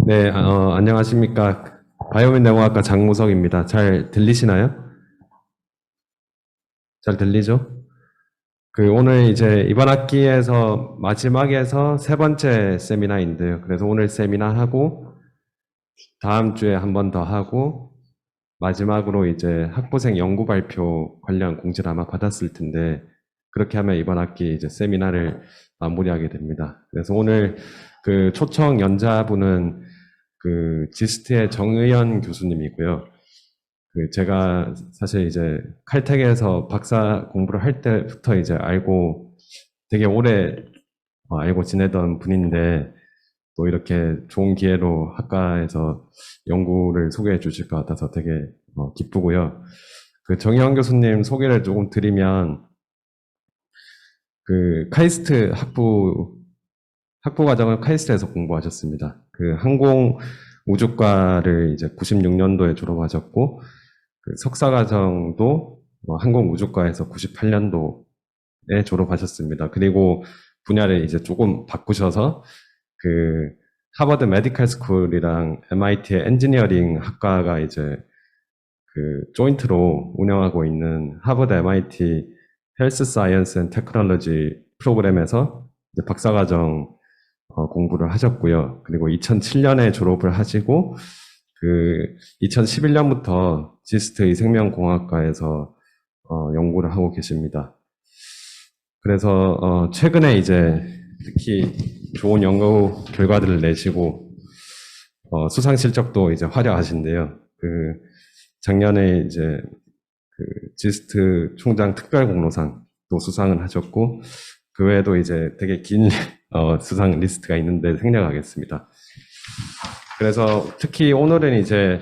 네, 안녕하십니까. 바이오민 내공학과 장무석입니다. 잘 들리시나요? 잘 들리죠? 오늘 이제 이번 학기에서 마지막에서 세 번째 세미나인데요. 그래서 오늘 세미나 하고, 다음 주에 한 번 더 하고, 마지막으로 이제 학부생 연구 발표 관련 공지를 아마 받았을 텐데, 그렇게 하면 이번 학기 이제 세미나를 마무리하게 됩니다. 그래서 오늘 초청 연자분은 지스트의 정의연 교수님이고요. 제가 사실 이제 칼텍에서 박사 공부를 할 때부터 이제 알고 되게 오래 알고 지내던 분인데 또 이렇게 좋은 기회로 학과에서 연구를 소개해 주실 것 같아서 되게 기쁘고요. 정의연 교수님 소개를 조금 드리면 카이스트 학부 과정을 카이스트에서 공부하셨습니다. 항공 우주과를 이제 96년도에 졸업하셨고, 석사 과정도 항공 우주과에서 98년도에 졸업하셨습니다. 그리고 분야를 이제 조금 바꾸셔서 하버드 메디컬 스쿨이랑 MIT의 엔지니어링 학과가 이제 조인트로 운영하고 있는 하버드 MIT 헬스 사이언스 앤 테크놀로지 프로그램에서 이제 박사과정 공부를 하셨고요. 그리고 2007년에 졸업을 하시고 2011년부터 지스트 의생명공학과에서 연구를 하고 계십니다. 그래서 최근에 이제 특히 좋은 연구 결과들을 내시고 수상 실적도 이제 화려하신데요. 작년에 이제 지스트 총장 특별 공로상도 수상을 하셨고 그 외에도 이제 되게 긴 수상 리스트가 있는데 생략하겠습니다. 그래서 특히 오늘은 이제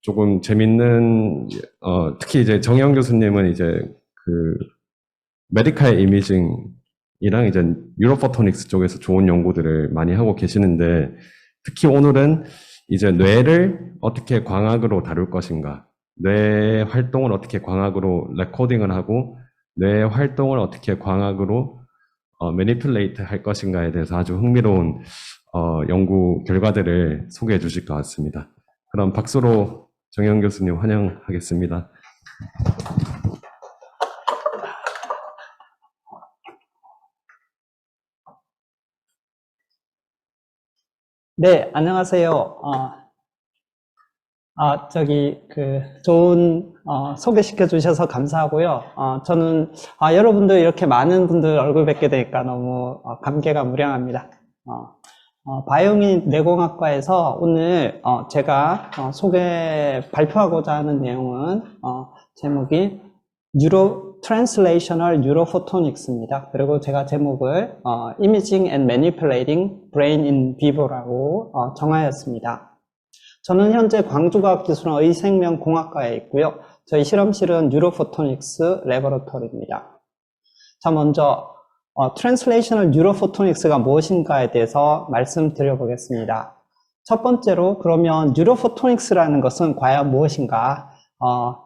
조금 재밌는 특히 이제 정영 교수님은 이제 메디컬 이미징이랑 이제 뉴로포토닉스 쪽에서 좋은 연구들을 많이 하고 계시는데 특히 오늘은 이제 뇌를 어떻게 광학으로 다룰 것인가, 뇌 활동을 어떻게 광학으로 레코딩을 하고 뇌 활동을 어떻게 광학으로 매니플레이트 할 것인가에 대해서 아주 흥미로운 연구 결과들을 소개해 주실 것 같습니다. 그럼 박수로 정영 교수님 환영하겠습니다. 네, 안녕하세요. 좋은, 소개시켜 주셔서 감사하고요. 저는, 여러분들 이렇게 많은 분들 얼굴 뵙게 되니까 너무 감개가 무량합니다. 바이오민 내공학과에서 오늘, 제가 발표하고자 하는 내용은, 제목이 Translational Neurophotonics입니다. 그리고 제가 제목을 Imaging and Manipulating Brain in Vivo라고 정하였습니다. 저는 현재 광주과학기술원 의생명공학과에 있고요. 저희 실험실은 뉴로포토닉스 레버러터리입니다. 자, 먼저 Translational Neurophotonics가 무엇인가에 대해서 말씀드려보겠습니다. 첫 번째로 그러면 뉴로포토닉스라는 것은 과연 무엇인가?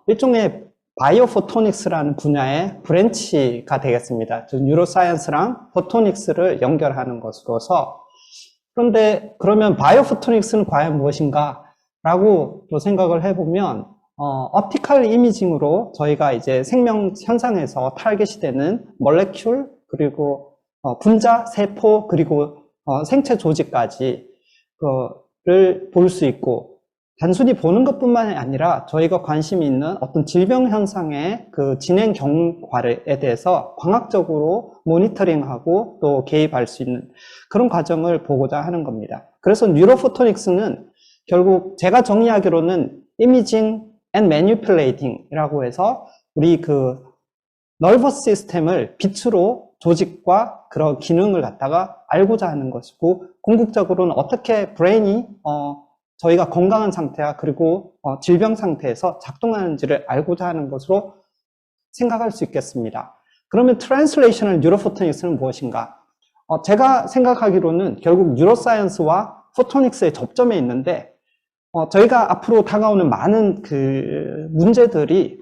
일종의 바이오포토닉스라는 분야의 브랜치가 되겠습니다. 즉 뉴로사이언스랑 포토닉스를 연결하는 것으로서 그런데 그러면 바이오포토닉스는 과연 무엇인가? 라고 또 생각을 해보면 옵티컬 이미징으로 저희가 이제 생명 현상에서 타겟이 되는 몰레큘 그리고 분자, 세포 그리고 생체 조직까지 를 볼 수 있고 단순히 보는 것뿐만이 아니라 저희가 관심이 있는 어떤 질병 현상의 진행 경과에 대해서 광학적으로 모니터링하고 또 개입할 수 있는 그런 과정을 보고자 하는 겁니다. 그래서 뉴로포토닉스는 결국 제가 정의하기로는 Imaging and Manipulating 이라고 해서 우리 너버스 시스템을 빛으로 조직과 그런 기능을 갖다가 알고자 하는 것이고 궁극적으로는 어떻게 브레인이 저희가 건강한 상태와 그리고 질병 상태에서 작동하는지를 알고자 하는 것으로 생각할 수 있겠습니다. 그러면 Translational Neurophotonics는 무엇인가? 제가 생각하기로는 결국 뉴로사이언스와 포토닉스의 접점에 있는데 저희가 앞으로 다가오는 많은 문제들이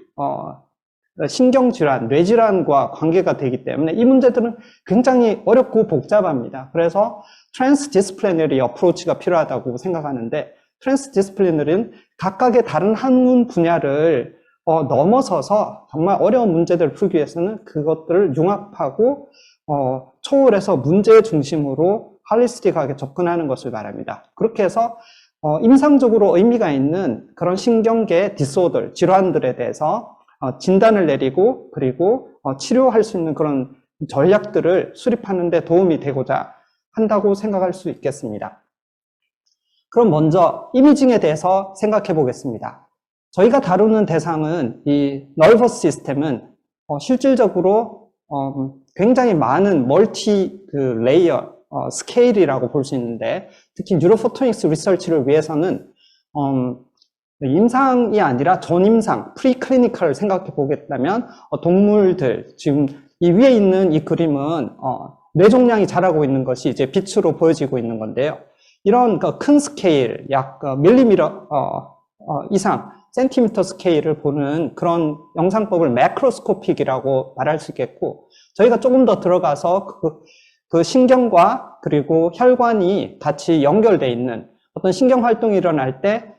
신경질환, 뇌질환과 관계가 되기 때문에 이 문제들은 굉장히 어렵고 복잡합니다. 그래서 트랜스디스플리너리 어프로치가 필요하다고 생각하는데, 트랜스디스플리너리는 각각의 다른 학문 분야를 넘어서서 정말 어려운 문제들을 풀기 위해서는 그것들을 융합하고 초월해서 문제 중심으로 홀리스틱하게 접근하는 것을 말합니다. 그렇게 해서 임상적으로 의미가 있는 그런 신경계 디소더, 질환들에 대해서 진단을 내리고 그리고 치료할 수 있는 그런 전략들을 수립하는 데 도움이 되고자 한다고 생각할 수 있겠습니다. 그럼 먼저 이미징에 대해서 생각해 보겠습니다. 저희가 다루는 대상은 이 너버스 시스템은 실질적으로 굉장히 많은 멀티 레이어 스케일이라고 볼 수 있는데, 특히 뉴로포토닉스 리서치를 위해서는 임상이 아니라 전임상, 프리클리니컬을 생각해 보겠다면 동물들, 지금 이 위에 있는 이 그림은 뇌종양이 자라고 있는 것이 이제 빛으로 보여지고 있는 건데요. 이런 큰 스케일, 약 밀리미터 이상, 센티미터 스케일을 보는 그런 영상법을 매크로스코픽이라고 말할 수 있겠고, 저희가 조금 더 들어가서 그 신경과 그리고 혈관이 같이 연결되어 있는 어떤 신경 활동이 일어날 때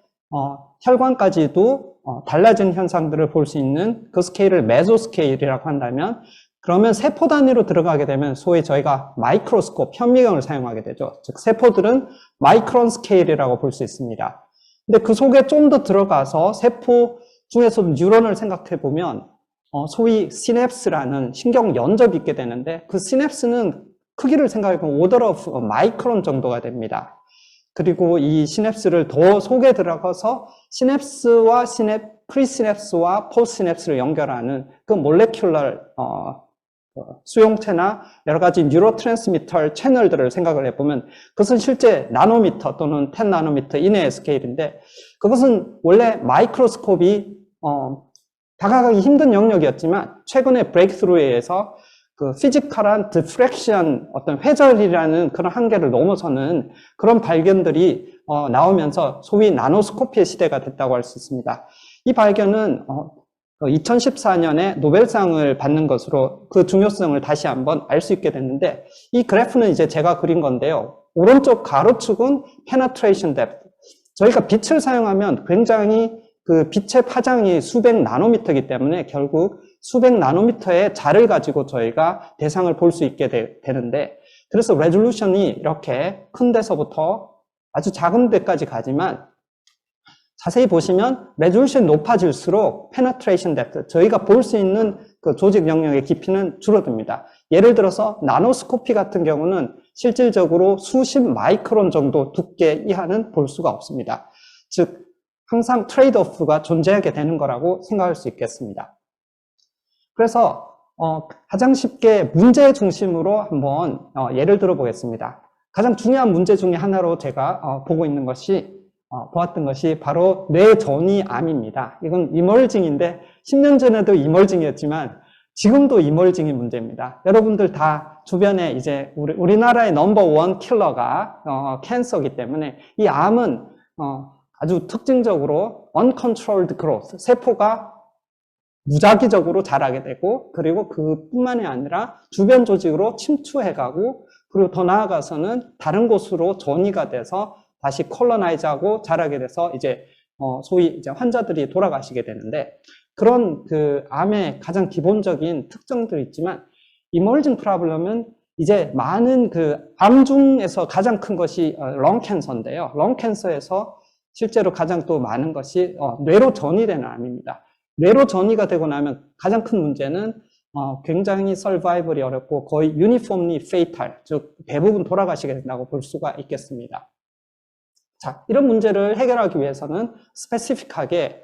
혈관까지도 달라진 현상들을 볼 수 있는 그 스케일을 메소 스케일이라고 한다면, 그러면 세포 단위로 들어가게 되면 소위 저희가 마이크로스코프, 현미경을 사용하게 되죠. 즉 세포들은 마이크론 스케일이라고 볼 수 있습니다. 근데 그 속에 좀 더 들어가서 세포 중에서도 뉴런을 생각해 보면 소위 시냅스라는 신경 연접이 있게 되는데, 그 시냅스는 크기를 생각해 보면 오더 오브 마이크론 정도가 됩니다. 그리고 이 시냅스를 더 속에 들어가서 시냅스와 프리시냅스와 포스시냅스를 연결하는 그 몰레큘러 수용체나 여러 가지 뉴로트랜스미터 채널들을 생각을 해보면, 그것은 실제 나노미터 또는 10나노미터 이내의 스케일인데, 그것은 원래 마이크로스코프이 다가가기 힘든 영역이었지만 최근에 브레이크스루에 의해서 그 피지컬한 디프렉션, 어떤 회전이라는 그런 한계를 넘어서는 그런 발견들이 나오면서 소위 나노스코피의 시대가 됐다고 할 수 있습니다. 이 발견은 2014년에 노벨상을 받는 것으로 그 중요성을 다시 한번 알 수 있게 됐는데, 이 그래프는 이제 제가 그린 건데요. 오른쪽 가로축은 penetration depth. 저희가 빛을 사용하면 굉장히 그 빛의 파장이 수백 나노미터이기 때문에 결국 수백 나노미터의 자를 가지고 저희가 대상을 볼 수 있게 되는데, 그래서 레졸루션이 이렇게 큰 데서부터 아주 작은 데까지 가지만, 자세히 보시면 레졸루션이 높아질수록 페네트레이션 뎁트, 저희가 볼 수 있는 그 조직 영역의 깊이는 줄어듭니다. 예를 들어서 나노스코피 같은 경우는 실질적으로 수십 마이크론 정도 두께 이하는 볼 수가 없습니다. 즉 항상 트레이드오프가 존재하게 되는 거라고 생각할 수 있겠습니다. 그래서 가장 쉽게 문제 중심으로 한번 예를 들어 보겠습니다. 가장 중요한 문제 중에 하나로 제가 보았던 것이 바로 뇌전이암입니다. 이건 이멀징인데 10년 전에도 이멀징이었지만 지금도 이멀징인 문제입니다. 여러분들 다 주변에 이제 우리나라의 넘버원 킬러가 캔서이기 때문에, 이 암은 아주 특징적으로 uncontrolled growth, 세포가 무작위적으로 자라게 되고, 그리고 그뿐만이 아니라 주변 조직으로 침투해가고, 그리고 더 나아가서는 다른 곳으로 전이가 돼서 다시 콜로나이즈하고 자라게 돼서 이제 소위 이제 환자들이 돌아가시게 되는데, 그런 그 암의 가장 기본적인 특징들이 있지만, 이머징 프로블럼은 이제 많은 그 암 중에서 가장 큰 것이 렁 캔서인데요. 렁 캔서에서 실제로 가장 또 많은 것이 뇌로 전이되는 암입니다. 뇌로 전이가 되고 나면 가장 큰 문제는 굉장히 서바이벌이 어렵고 거의 유니폼리 페이탈, 즉 대부분 돌아가시게 된다고 볼 수가 있겠습니다. 자, 이런 문제를 해결하기 위해서는 스페시픽하게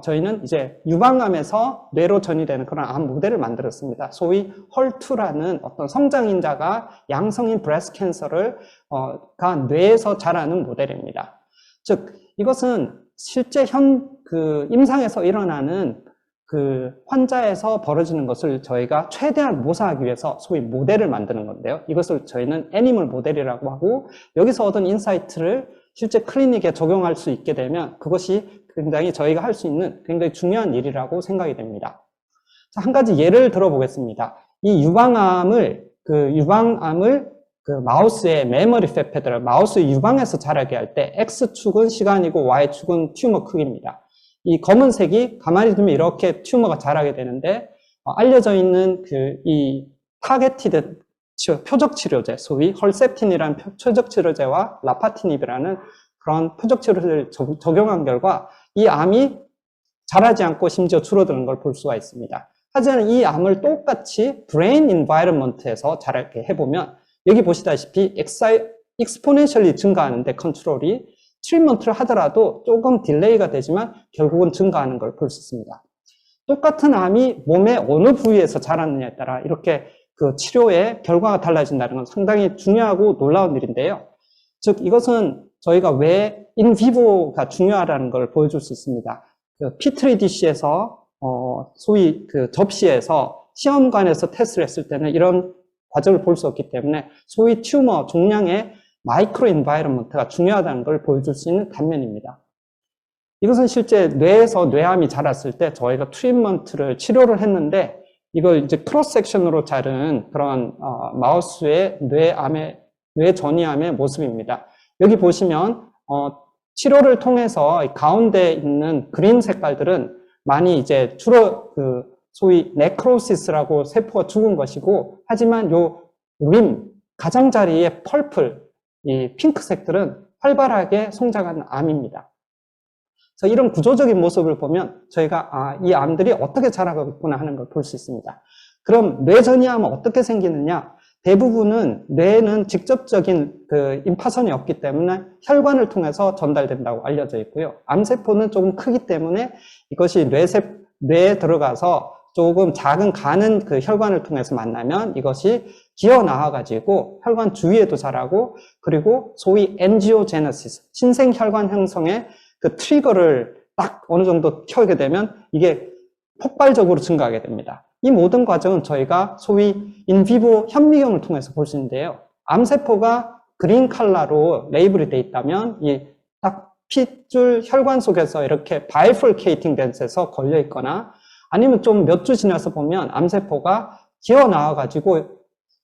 저희는 이제 유방암에서 뇌로 전이되는 그런 암 모델을 만들었습니다. 소위 헐2라는 어떤 성장인자가 양성인 브레스트 캔서를 뇌에서 자라는 모델입니다. 즉 이것은 실제 임상에서 일어나는 그 환자에서 벌어지는 것을 저희가 최대한 모사하기 위해서 소위 모델을 만드는 건데요. 이것을 저희는 애니멀 모델이라고 하고, 여기서 얻은 인사이트를 실제 클리닉에 적용할 수 있게 되면 그것이 굉장히 저희가 할 수 있는 굉장히 중요한 일이라고 생각이 됩니다. 한 가지 예를 들어보겠습니다. 이 유방암을 그 마우스의 메모리 팹헤드를 마우스 유방에서 자라게 할 때 X축은 시간이고 Y축은 튜머 크기입니다. 이 검은색이 가만히 두면 이렇게 튜머가 자라게 되는데, 알려져 있는 이 타겟티드 표적 치료제, 소위 헐셉틴이라는 표적 치료제와 라파티닙이라는 그런 표적 치료제를 적용한 결과 이 암이 자라지 않고 심지어 줄어드는 걸 볼 수가 있습니다. 하지만 이 암을 똑같이 브레인 인바이러먼트에서 자라게 해보면 여기 보시다시피 익스포넨셜리 증가하는데 컨트롤이 트리트먼트를 하더라도 조금 딜레이가 되지만 결국은 증가하는 걸 볼 수 있습니다. 똑같은 암이 몸의 어느 부위에서 자랐느냐에 따라 이렇게 그 치료의 결과가 달라진다는 건 상당히 중요하고 놀라운 일인데요. 즉 이것은 저희가 왜 인비보가 중요하다는 걸 보여줄 수 있습니다. 그 피트리 디시에서 소위 그 접시에서 시험관에서 테스트를 했을 때는 이런 과정을 볼 수 없기 때문에 소위 튜머 종양의 마이크로 인바이러먼트가 중요하다는 걸 보여줄 수 있는 단면입니다. 이것은 실제 뇌에서 뇌암이 자랐을 때 저희가 트리트먼트를 치료를 했는데 이걸 이제 크로스 섹션으로 자른 그런 마우스의 뇌 전이암의 모습입니다. 여기 보시면 치료를 통해서 가운데 있는 그린 색깔들은 많이 이제 주로 그 소위 네크로시스라고 세포가 죽은 것이고, 하지만 요 가장자리의 펄플, 이 핑크색들은 활발하게 성장한 암입니다. 그래서 이런 구조적인 모습을 보면 저희가 이 암들이 어떻게 자라고 있구나 하는 걸 볼 수 있습니다. 그럼 뇌전이암은 어떻게 생기느냐? 대부분은 뇌에는 직접적인 그 임파선이 없기 때문에 혈관을 통해서 전달된다고 알려져 있고요. 암세포는 조금 크기 때문에 이것이 뇌에 들어가서 조금 작은 가는 그 혈관을 통해서 만나면 이것이 기어 나와가지고 혈관 주위에도 자라고, 그리고 소위 엔지오제네시스, 신생혈관 형성의 그 트리거를 딱 어느 정도 켜게 되면 이게 폭발적으로 증가하게 됩니다. 이 모든 과정은 저희가 소위 인비보 현미경을 통해서 볼 수 있는데요. 암세포가 그린 컬러로 레이블이 되어 있다면 이 딱 핏줄 혈관 속에서 이렇게 바이폴케이팅 된 데서 걸려 있거나, 아니면 좀 몇 주 지나서 보면 암세포가 기어 나와가지고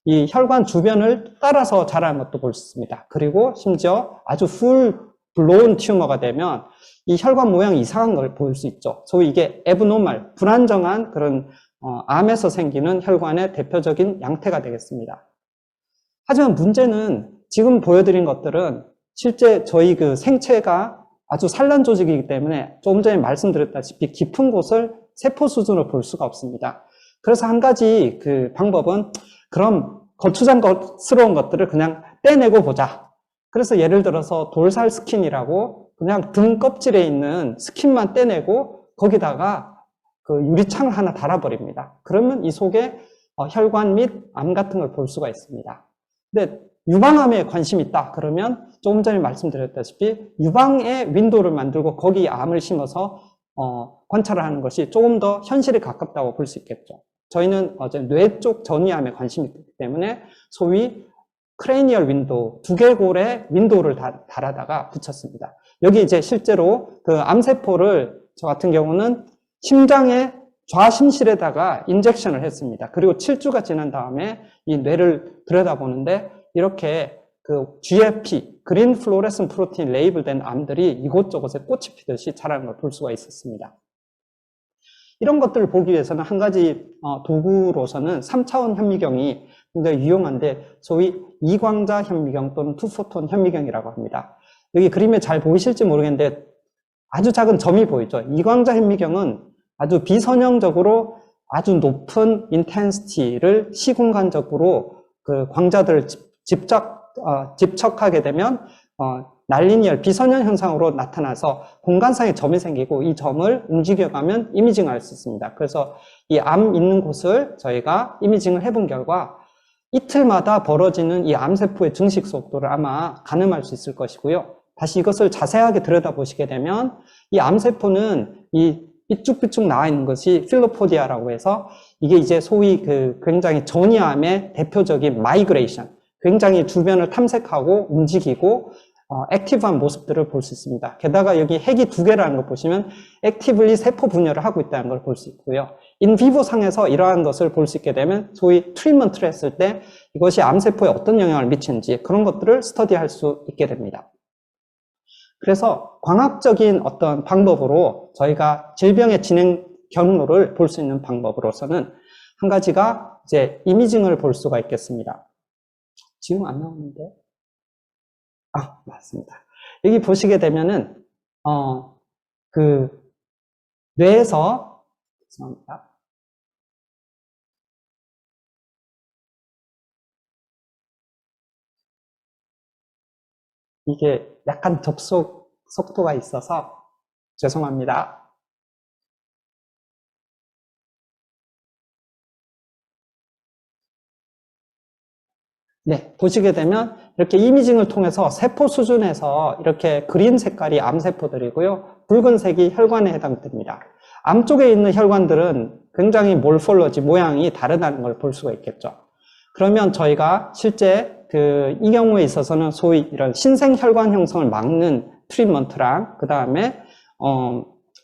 이 혈관 주변을 따라서 자라는 것도 볼 수 있습니다. 그리고 심지어 아주 풀 블로운 튜머가 되면 이 혈관 모양이 이상한 걸 볼 수 있죠. 소위 이게 애브노멀, 불안정한 그런 암에서 생기는 혈관의 대표적인 양태가 되겠습니다. 하지만 문제는 지금 보여드린 것들은 실제 저희 그 생체가 아주 산란 조직이기 때문에 조금 전에 말씀드렸다시피 깊은 곳을 세포 수준으로 볼 수가 없습니다. 그래서 한 가지 그 방법은 그럼 거추장스러운 것들을 그냥 떼내고 보자. 그래서 예를 들어서 돌살 스킨이라고 그냥 등 껍질에 있는 스킨만 떼내고 거기다가 그 유리창을 하나 달아버립니다. 그러면 이 속에 혈관 및 암 같은 걸 볼 수가 있습니다. 근데 유방암에 관심이 있다 그러면 조금 전에 말씀드렸다시피 유방에 윈도우를 만들고 거기 암을 심어서 관찰을 하는 것이 조금 더 현실에 가깝다고 볼 수 있겠죠. 저희는 어제 뇌 쪽 전이암에 관심이 있기 때문에 소위 크레니얼 윈도우, 두개골에 윈도우를 달아다가 붙였습니다. 여기 이제 실제로 그 암세포를 저 같은 경우는 심장의 좌심실에다가 인젝션을 했습니다. 그리고 7주가 지난 다음에 이 뇌를 들여다보는데 이렇게 그 GFP, 그린 플로레슨 프로틴 레이블된 암들이 이곳저곳에 꽃이 피듯이 자라는 걸 볼 수가 있었습니다. 이런 것들을 보기 위해서는 한 가지 도구로서는 3차원 현미경이 굉장히 유용한데 소위 이광자 현미경 또는 투포톤 현미경이라고 합니다. 여기 그림에 잘 보이실지 모르겠는데 아주 작은 점이 보이죠. 이광자 현미경은 아주 비선형적으로 아주 높은 인텐시티를 시공간적으로 그 광자들을 집착하게 되면 날리니얼 비선형 현상으로 나타나서 공간상의 점이 생기고 이 점을 움직여가면 이미징을 할 수 있습니다. 그래서 이 암 있는 곳을 저희가 이미징을 해본 결과 이틀마다 벌어지는 이 암세포의 증식 속도를 아마 가늠할 수 있을 것이고요. 다시 이것을 자세하게 들여다보시게 되면 이 암세포는 이 삐쭉삐쭉 나와 있는 것이 필로포디아라고 해서 이게 이제 소위 그 굉장히 전이암의 대표적인 마이그레이션, 굉장히 주변을 탐색하고 움직이고 액티브한 모습들을 볼 수 있습니다. 게다가 여기 핵이 2개라는 걸 보시면 액티브리 세포 분열을 하고 있다는 걸 볼 수 있고요. 인비보 상에서 이러한 것을 볼 수 있게 되면 소위 트리트먼트를 했을 때 이것이 암세포에 어떤 영향을 미치는지 그런 것들을 스터디할 수 있게 됩니다. 그래서 광학적인 어떤 방법으로 저희가 질병의 진행 경로를 볼 수 있는 방법으로서는 한 가지가 이제 이미징을 볼 수가 있겠습니다. 지금 안 나오는데? 아, 맞습니다. 여기 보시게 되면은, 뇌에서, 죄송합니다. 이게 약간 접속 속도가 있어서 죄송합니다. 네, 보시게 되면 이렇게 이미징을 통해서 세포 수준에서 이렇게 그린 색깔이 암세포들이고요. 붉은색이 혈관에 해당됩니다. 암 쪽에 있는 혈관들은 굉장히 몰폴로지, 모양이 다르다는 걸 볼 수가 있겠죠. 그러면 저희가 실제 이 경우에 있어서는 소위 이런 신생 혈관 형성을 막는 트리트먼트랑 그 다음에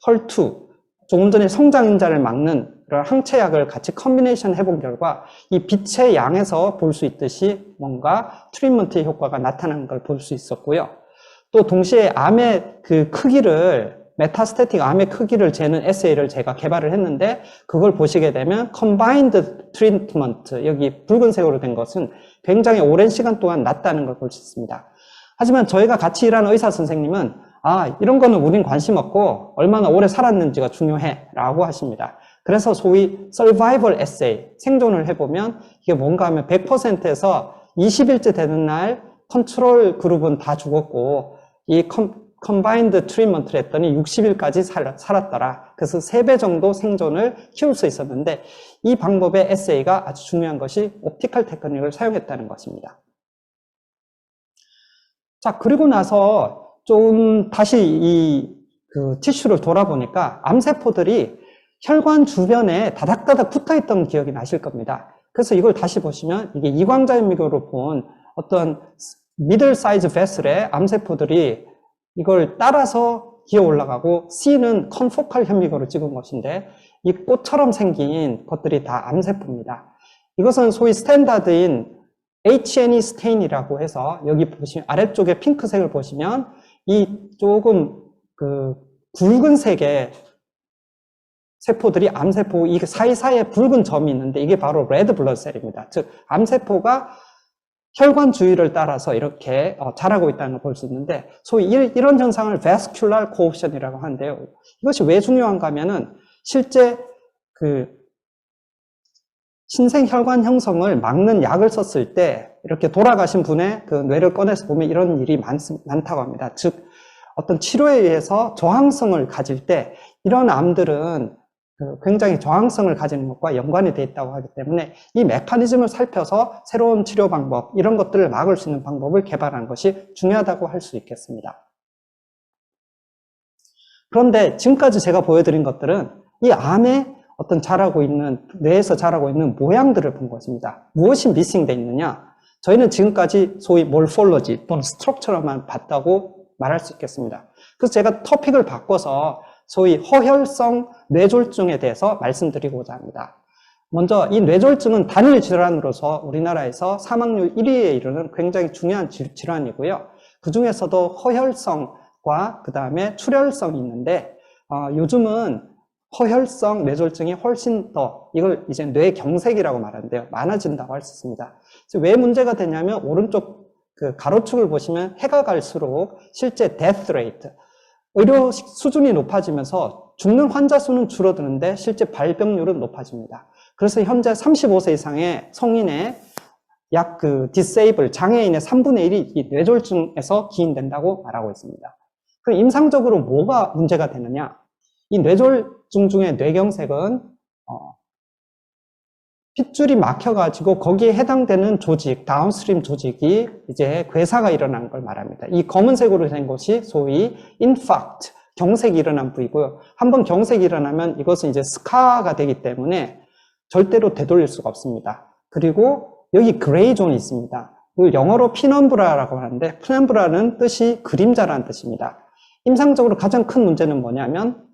헐2, 조금 전에 성장인자를 막는 그런 항체약을 같이 컨비네이션 해본 결과 이 빛의 양에서 볼 수 있듯이 뭔가 트리트먼트의 효과가 나타나는 걸 볼 수 있었고요. 또 동시에 암의 그 크기를 메타스태틱 암의 크기를 재는 에세이를 제가 개발을 했는데 그걸 보시게 되면 컴바인드 트리트먼트 여기 붉은색으로 된 것은 굉장히 오랜 시간 동안 낮다는 걸 볼 수 있습니다. 하지만 저희가 같이 일하는 의사 선생님은 이런 거는 우린 관심 없고 얼마나 오래 살았는지가 중요해 라고 하십니다. 그래서 소위 survival assay, 생존을 해보면 이게 뭔가 하면 100%에서 20일째 되는 날 컨트롤 그룹은 다 죽었고 이 컴바인드 트리트먼트를 했더니 60일까지 살았더라. 그래서 3배 정도 생존을 키울 수 있었는데 이 방법의 에세이가 아주 중요한 것이 옵티컬 테크닉을 사용했다는 것입니다. 자, 그리고 나서 좀 다시 그 티슈를 돌아보니까 암세포들이 혈관 주변에 다닥다닥 붙어있던 기억이 나실 겁니다. 그래서 이걸 다시 보시면 이게 이광자현미경으로 본 어떤 미들 사이즈 베슬의 암세포들이 이걸 따라서 기어 올라가고 C는 컨포칼 현미경으로 찍은 것인데 이 꽃처럼 생긴 것들이 다 암세포입니다. 이것은 소위 스탠다드인 H&E 스테인이라고 해서 여기 보시면 아래쪽에 핑크색을 보시면 이 조금 그 붉은색의 세포들이 암세포 이 사이사이에 붉은 점이 있는데 이게 바로 레드 블러드셀입니다. 즉 암세포가 혈관 주위를 따라서 이렇게 자라고 있다는 걸 볼 수 있는데 소위 이런 현상을 vascular cohesion이라고 하는데요. 이것이 왜 중요한가 하면은 실제 그 신생 혈관 형성을 막는 약을 썼을 때 이렇게 돌아가신 분의 그 뇌를 꺼내서 보면 이런 일이 많다고 합니다. 즉 어떤 치료에 의해서 저항성을 가질 때 이런 암들은 굉장히 저항성을 가지는 것과 연관이 되어 있다고 하기 때문에 이 메커니즘을 살펴서 새로운 치료 방법, 이런 것들을 막을 수 있는 방법을 개발하는 것이 중요하다고 할 수 있겠습니다. 그런데 지금까지 제가 보여드린 것들은 이 암에 어떤 뇌에서 자라고 있는 모양들을 본 것입니다. 무엇이 미싱되어 있느냐? 저희는 지금까지 소위 몰폴로지 또는 스트럭처로만 봤다고 말할 수 있겠습니다. 그래서 제가 토픽을 바꿔서 소위 허혈성 뇌졸중에 대해서 말씀드리고자 합니다. 먼저 이 뇌졸중은 단일 질환으로서 우리나라에서 사망률 1위에 이르는 굉장히 중요한 질환이고요. 그 중에서도 허혈성과 그 다음에 출혈성이 있는데 요즘은 허혈성 뇌졸중이 훨씬 더 이걸 이제 뇌경색이라고 말하는데요. 많아진다고 할 수 있습니다. 왜 문제가 되냐면 오른쪽 그 가로축을 보시면 해가 갈수록 실제 death rate, 의료 수준이 높아지면서 죽는 환자 수는 줄어드는데 실제 발병률은 높아집니다. 그래서 현재 35세 이상의 성인의 약 disable, 장애인의 3분의 1이 이 뇌졸중에서 기인된다고 말하고 있습니다. 그럼 임상적으로 뭐가 문제가 되느냐? 이 뇌졸중 중에 뇌경색은 핏줄이 막혀가지고 거기에 해당되는 조직, 다운스트림 조직이 이제 괴사가 일어나는 걸 말합니다. 이 검은색으로 된 것이 소위 infarct, 경색이 일어난 부위고요. 한번 경색이 일어나면 이것은 이제 스카가 되기 때문에 절대로 되돌릴 수가 없습니다. 그리고 여기 그레이 존이 있습니다. 이걸 영어로 피넘브라라고 하는데 피넘브라는 뜻이 그림자라는 뜻입니다. 임상적으로 가장 큰 문제는 뭐냐면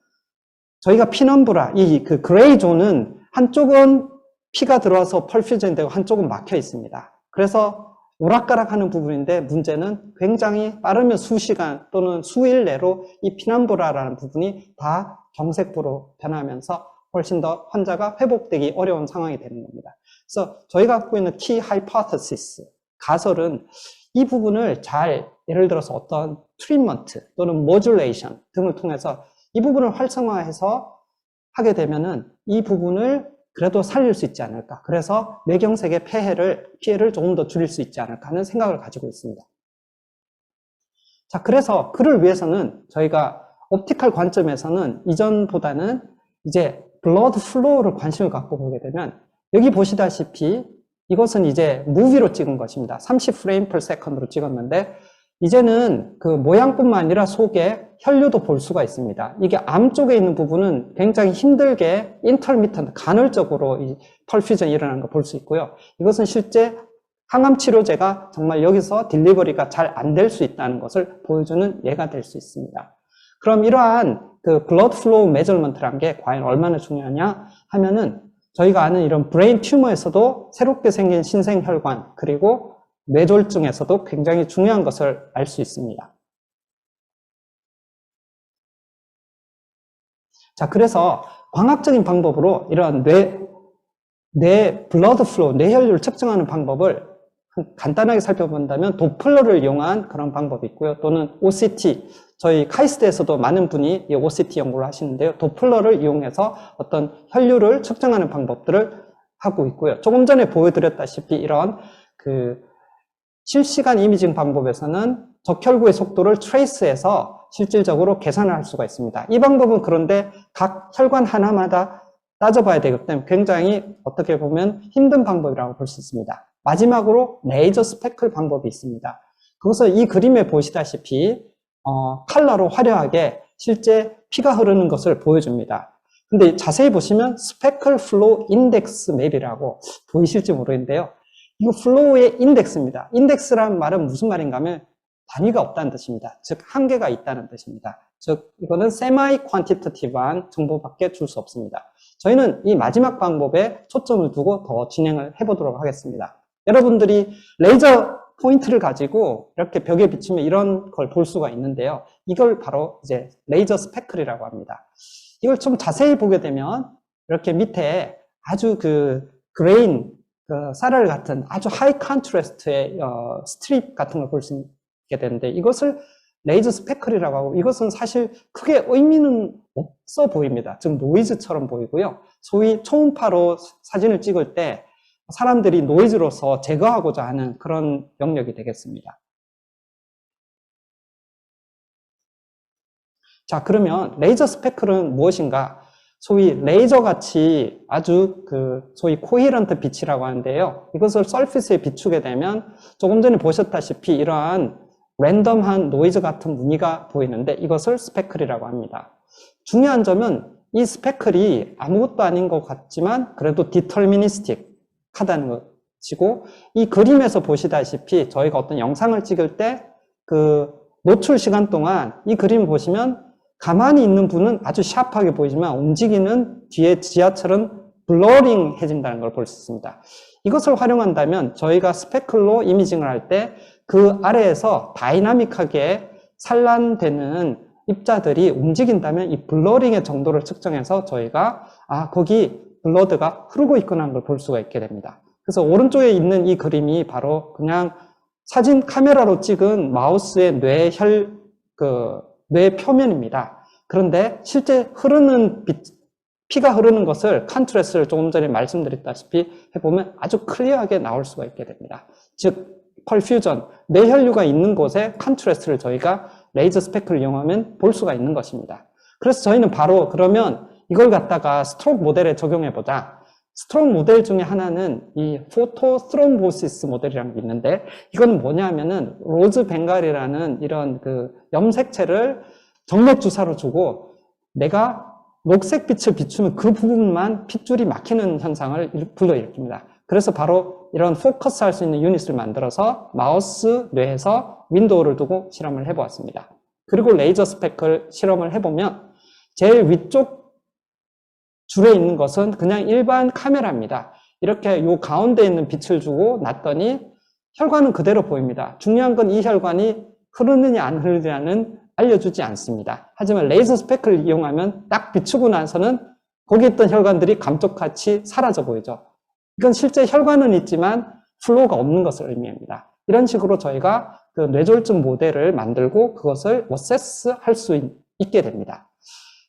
저희가 피넘브라, 그 그레이 존은 한쪽은 피가 들어와서 펄퓨전이 되고 한쪽은 막혀 있습니다. 그래서 오락가락 하는 부분인데 문제는 굉장히 빠르면 수시간 또는 수일 내로 이 피넘브라라는 부분이 다 정색부로 변하면서 훨씬 더 환자가 회복되기 어려운 상황이 되는 겁니다. 그래서 저희가 갖고 있는 키 하이포테시스, 가설은 이 부분을 잘 예를 들어서 어떤 트리트먼트 또는 모듈레이션 등을 통해서 이 부분을 활성화해서 하게 되면은 이 부분을 그래도 살릴 수 있지 않을까. 그래서 뇌경색의 피해를 조금 더 줄일 수 있지 않을까 하는 생각을 가지고 있습니다. 자, 그래서 그를 위해서는 저희가 옵티컬 관점에서는 이전보다는 이제 블러드 플로우를 관심을 갖고 보게 되면 여기 보시다시피 이것은 이제 무비로 찍은 것입니다. 30프레임 per second로 찍었는데 이제는 그 모양뿐만 아니라 속에 혈류도 볼 수가 있습니다. 이게 암 쪽에 있는 부분은 굉장히 힘들게 인터미턴트, 간헐적으로 이 펄퓨전이 일어나는 걸 볼 수 있고요. 이것은 실제 항암 치료제가 정말 여기서 딜리버리가 잘 안 될 수 있다는 것을 보여주는 예가 될 수 있습니다. 그럼 이러한 그 블러드 플로우 메저먼트란 게 과연 얼마나 중요하냐 하면은 저희가 아는 이런 브레인 튜머에서도 새롭게 생긴 신생혈관 그리고 뇌졸중에서도 굉장히 중요한 것을 알 수 있습니다. 자, 그래서 광학적인 방법으로 이런 뇌 블러드 플로우, 뇌혈류를 측정하는 방법을 간단하게 살펴본다면 도플러를 이용한 그런 방법이 있고요. 또는 OCT, 저희 카이스트에서도 많은 분이 이 OCT 연구를 하시는데요. 도플러를 이용해서 어떤 혈류를 측정하는 방법들을 하고 있고요. 조금 전에 보여드렸다시피 이런 그 실시간 이미징 방법에서는 적혈구의 속도를 트레이스해서 실질적으로 계산을 할 수가 있습니다. 이 방법은 그런데 각 혈관 하나마다 따져봐야 되기 때문에 굉장히 어떻게 보면 힘든 방법이라고 볼 수 있습니다. 마지막으로 레이저 스페클 방법이 있습니다. 그것을 이 그림에 보시다시피 컬러로 화려하게 실제 피가 흐르는 것을 보여줍니다. 근데 자세히 보시면 스페클 플로우 인덱스 맵이라고 보이실지 모르겠는데요. 이거 플로우의 인덱스입니다. 인덱스란 말은 무슨 말인가 하면 단위가 없다는 뜻입니다. 즉 한계가 있다는 뜻입니다. 즉 이거는 세마이 퀀티테티브한 정보밖에 줄 수 없습니다. 저희는 이 마지막 방법에 초점을 두고 더 진행을 해보도록 하겠습니다. 여러분들이 레이저 포인트를 가지고 이렇게 벽에 비추면 이런 걸 볼 수가 있는데요. 이걸 바로 이제 레이저 스페클이라고 합니다. 이걸 좀 자세히 보게 되면 이렇게 밑에 아주 그 그레인, 쌀알 같은 아주 하이 컨트라스트의 스트립 같은 걸 볼 수 있게 되는데 이것을 레이저 스페클이라고 하고 이것은 사실 크게 의미는 없어 보입니다. 즉 노이즈처럼 보이고요. 소위 초음파로 사진을 찍을 때 사람들이 노이즈로서 제거하고자 하는 그런 영역이 되겠습니다. 자, 그러면 레이저 스페클은 무엇인가? 소위 레이저같이 아주 소위 코히런트 빛이라고 하는데요. 이것을 서피스에 비추게 되면 조금 전에 보셨다시피 이러한 랜덤한 노이즈 같은 무늬가 보이는데 이것을 스페클이라고 합니다. 중요한 점은 이 스페클이 아무것도 아닌 것 같지만 그래도 디터미니스틱 하다는 것이고 이 그림에서 보시다시피 저희가 어떤 영상을 찍을 때 그 노출 시간 동안 이 그림을 보시면 가만히 있는 분은 아주 샤프하게 보이지만 움직이는 뒤에 지하철은 블러링 해진다는 걸 볼 수 있습니다. 이것을 활용한다면 저희가 스페클로 이미징을 할 때 그 아래에서 다이나믹하게 산란되는 입자들이 움직인다면 이 블러링의 정도를 측정해서 저희가 거기 블러드가 흐르고 있구나 하는 걸 볼 수가 있게 됩니다. 그래서 오른쪽에 있는 이 그림이 바로 그냥 사진 카메라로 찍은 마우스의 뇌 표면입니다. 그런데 실제 흐르는 피가 흐르는 것을 컨트라스트를 조금 전에 말씀드렸다시피 해보면 아주 클리어하게 나올 수가 있게 됩니다. 즉 펄퓨전, 뇌혈류가 있는 곳에 컨트라스트를 저희가 레이저 스페클을 이용하면 볼 수가 있는 것입니다. 그래서 저희는 바로 그러면 이걸 갖다가 스트록 모델에 적용해보자. 스트록 모델 중에 하나는 이 포토 스트롬보시스 모델이라는 게 있는데 이건 뭐냐 하면은 로즈 벵갈이라는 이런 염색체를 정맥 주사로 주고 내가 녹색 빛을 비추면 그 부분만 핏줄이 막히는 현상을 불러일으킵니다. 그래서 바로 이런 포커스 할 수 있는 유닛을 만들어서 마우스 뇌에서 윈도우를 두고 실험을 해보았습니다. 그리고 레이저 스페클 실험을 해보면 제일 위쪽 줄에 있는 것은 그냥 일반 카메라입니다. 이렇게 요 가운데 있는 빛을 주고 놨더니 혈관은 그대로 보입니다. 중요한 건 이 혈관이 흐르느냐 안 흐르느냐는 알려주지 않습니다. 하지만 레이저 스펙을 이용하면 딱 비추고 나서는 거기 있던 혈관들이 감쪽같이 사라져 보이죠. 이건 실제 혈관은 있지만 플로우가 없는 것을 의미합니다. 이런 식으로 저희가 그 뇌졸중 모델을 만들고 그것을 어세스할 수 있게 됩니다.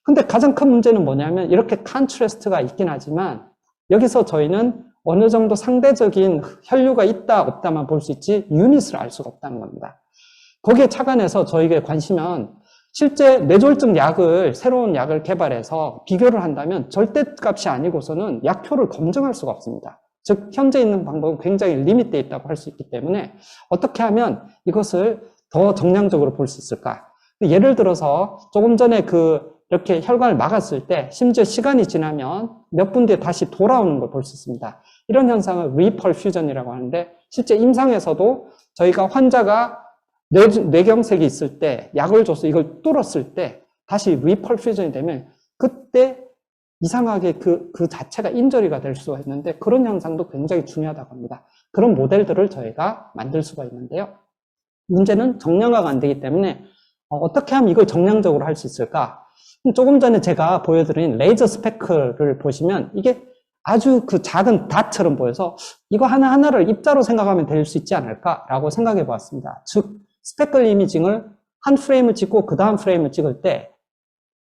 근데 가장 큰 문제는 뭐냐면 이렇게 컨트라스트가 있긴 하지만 여기서 저희는 어느 정도 상대적인 혈류가 있다 없다만 볼 수 있지 유닛을 알 수가 없다는 겁니다. 거기에 착안해서 저에게 관심은 실제 뇌졸중 약을 새로운 약을 개발해서 비교를 한다면 절대값이 아니고서는 약효를 검증할 수가 없습니다. 즉 현재 있는 방법은 굉장히 리밋되어 있다고 할 수 있기 때문에 어떻게 하면 이것을 더 정량적으로 볼 수 있을까? 예를 들어서 조금 전에 이렇게 혈관을 막았을 때 심지어 시간이 지나면 몇 분 뒤에 다시 돌아오는 걸 볼 수 있습니다. 이런 현상을 리펄퓨전이라고 하는데 실제 임상에서도 저희가 환자가 뇌경색이 있을 때 약을 줘서 이걸 뚫었을 때 다시 리펄퓨전이 되면 그때 이상하게 그 자체가 인저리가 될 수가 있는데 그런 현상도 굉장히 중요하다고 합니다. 그런 모델들을 저희가 만들 수가 있는데요. 문제는 정량화가 안 되기 때문에 어떻게 하면 이걸 정량적으로 할 수 있을까? 조금 전에 제가 보여드린 레이저 스펙을 보시면 이게 아주 그 작은 닷처럼 보여서 이거 하나하나를 입자로 생각하면 될 수 있지 않을까라고 생각해 보았습니다. 즉, 스펙을 이미징을 한 프레임을 찍고 그 다음 프레임을 찍을 때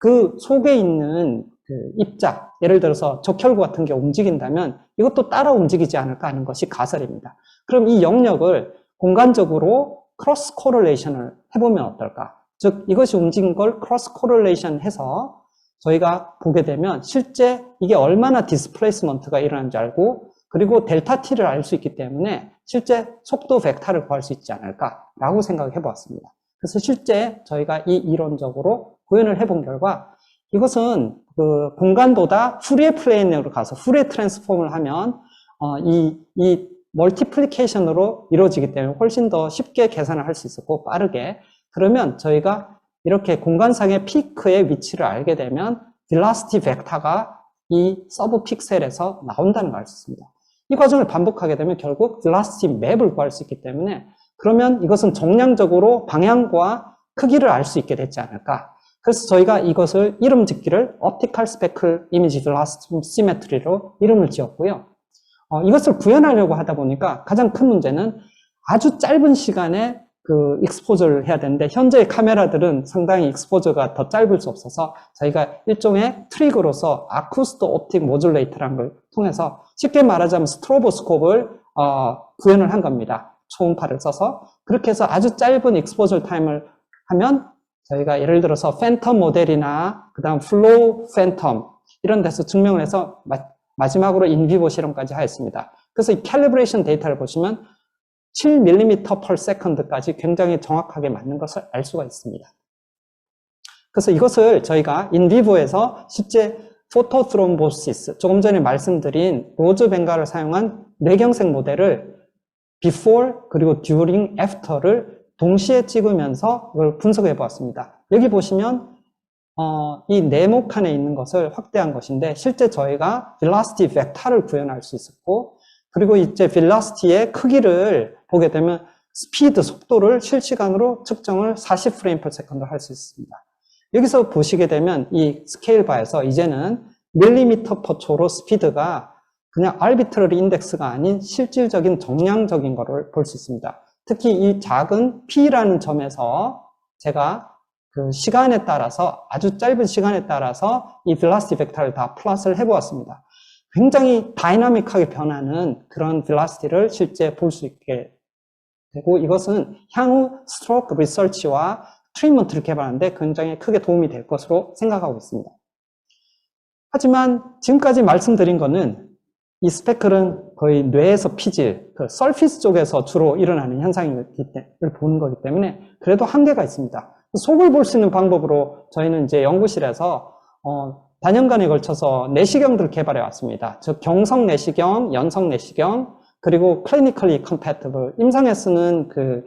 그 속에 있는 그 입자, 예를 들어서 적혈구 같은 게 움직인다면 이것도 따라 움직이지 않을까 하는 것이 가설입니다. 그럼 이 영역을 공간적으로 크로스 코릴레이션을 해보면 어떨까? 즉 이것이 움직인 걸 크로스 코릴레이션 해서 저희가 보게 되면 실제 이게 얼마나 디스플레이스먼트가 일어나는지 알고 그리고 델타 t를 알 수 있기 때문에 실제 속도 벡터를 구할 수 있지 않을까라고 생각해 보았습니다. 그래서 실제 저희가 이 이론적으로 구현을 해본 결과 이것은 그 공간보다 후리에 플레인으로 가서 후리에 트랜스폼을 하면 이 멀티플리케이션으로 이루어지기 때문에 훨씬 더 쉽게 계산을 할 수 있었고 빠르게 그러면 저희가 이렇게 공간상의 피크의 위치를 알게 되면 velocity 벡터가 이 서브 픽셀에서 나온다는 걸 알 수 있습니다. 이 과정을 반복하게 되면 결국 velocity 맵을 구할 수 있기 때문에 그러면 이것은 정량적으로 방향과 크기를 알 수 있게 됐지 않을까. 그래서 저희가 이것을 이름 짓기를 Optical Speckle Image Velocity Symmetry로 이름을 지었고요. 이것을 구현하려고 하다 보니까 가장 큰 문제는 아주 짧은 시간에 그 익스포저를 해야 되는데 현재의 카메라들은 상당히 익스포저가 더 짧을 수 없어서 저희가 일종의 트릭으로서 아쿠스토 옵틱 모듈레이터라는 걸 통해서 쉽게 말하자면 스트로보스콥을 구현을 한 겁니다. 초음파를 써서 그렇게 해서 아주 짧은 익스포저 타임을 하면 저희가 예를 들어서 팬텀 모델이나 그 다음 플로우 팬텀 이런 데서 증명을 해서 마지막으로 인비보 실험까지 하였습니다. 그래서 이 캘리브레이션 데이터를 보시면 7mm per second까지 굉장히 정확하게 맞는 것을 알 수가 있습니다. 그래서 이것을 저희가 인비보에서 실제 포토트롬보시스, 조금 전에 말씀드린 로즈 벵가를 사용한 뇌경색 모델을 before 그리고 during, after를 동시에 찍으면서 이걸 분석해 보았습니다. 여기 보시면 이 네모칸에 있는 것을 확대한 것인데 실제 저희가 velocity 벡터를 구현할 수 있었고 그리고 이제 velocity의 크기를 보게 되면 스피드, 속도를 실시간으로 측정을 40프레임 per second 할 수 있습니다. 여기서 보시게 되면 이 스케일 바에서 이제는 밀리미터 per 초로 스피드가 그냥 arbitrary 인덱스가 아닌 실질적인 정량적인 것을 볼 수 있습니다. 특히 이 작은 P라는 점에서 제가 그 시간에 따라서 아주 짧은 시간에 따라서 이 velocity 벡터를 다 플롯을 해보았습니다. 굉장히 다이나믹하게 변하는 그런 velocity를 실제 볼 수 있게 되고 이것은 향후 스트로크 리서치와 트리트먼트를 개발하는데 굉장히 크게 도움이 될 것으로 생각하고 있습니다. 하지만 지금까지 말씀드린 것은 이 스펙클은 거의 뇌에서 피질, 그 서피스 쪽에서 주로 일어나는 현상을 보는 거기 때문에 그래도 한계가 있습니다. 속을 볼 수 있는 방법으로 저희는 이제 연구실에서 단연간에 걸쳐서 내시경들을 개발해 왔습니다. 즉 경성 내시경, 연성 내시경, 그리고 clinically compatible 임상에 쓰는 그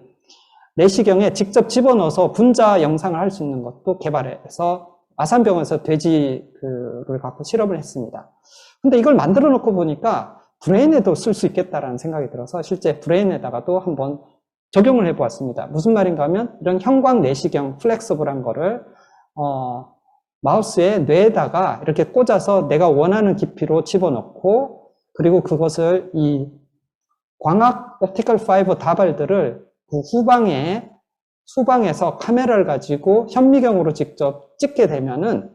내시경에 직접 집어넣어서 분자 영상을 할 수 있는 것도 개발해서 아산병원에서 돼지를 갖고 실험을 했습니다. 근데 이걸 만들어 놓고 보니까 브레인에도 쓸 수 있겠다라는 생각이 들어서 실제 브레인에다가도 한번 적용을 해 보았습니다. 무슨 말인가 하면 이런 형광 내시경 플렉서블한 거를 마우스의 뇌에다가 이렇게 꽂아서 내가 원하는 깊이로 집어넣고 그리고 그것을 이 광학 옵티컬 파이버 다발들을 그 후방에서 카메라를 가지고 현미경으로 직접 찍게 되면은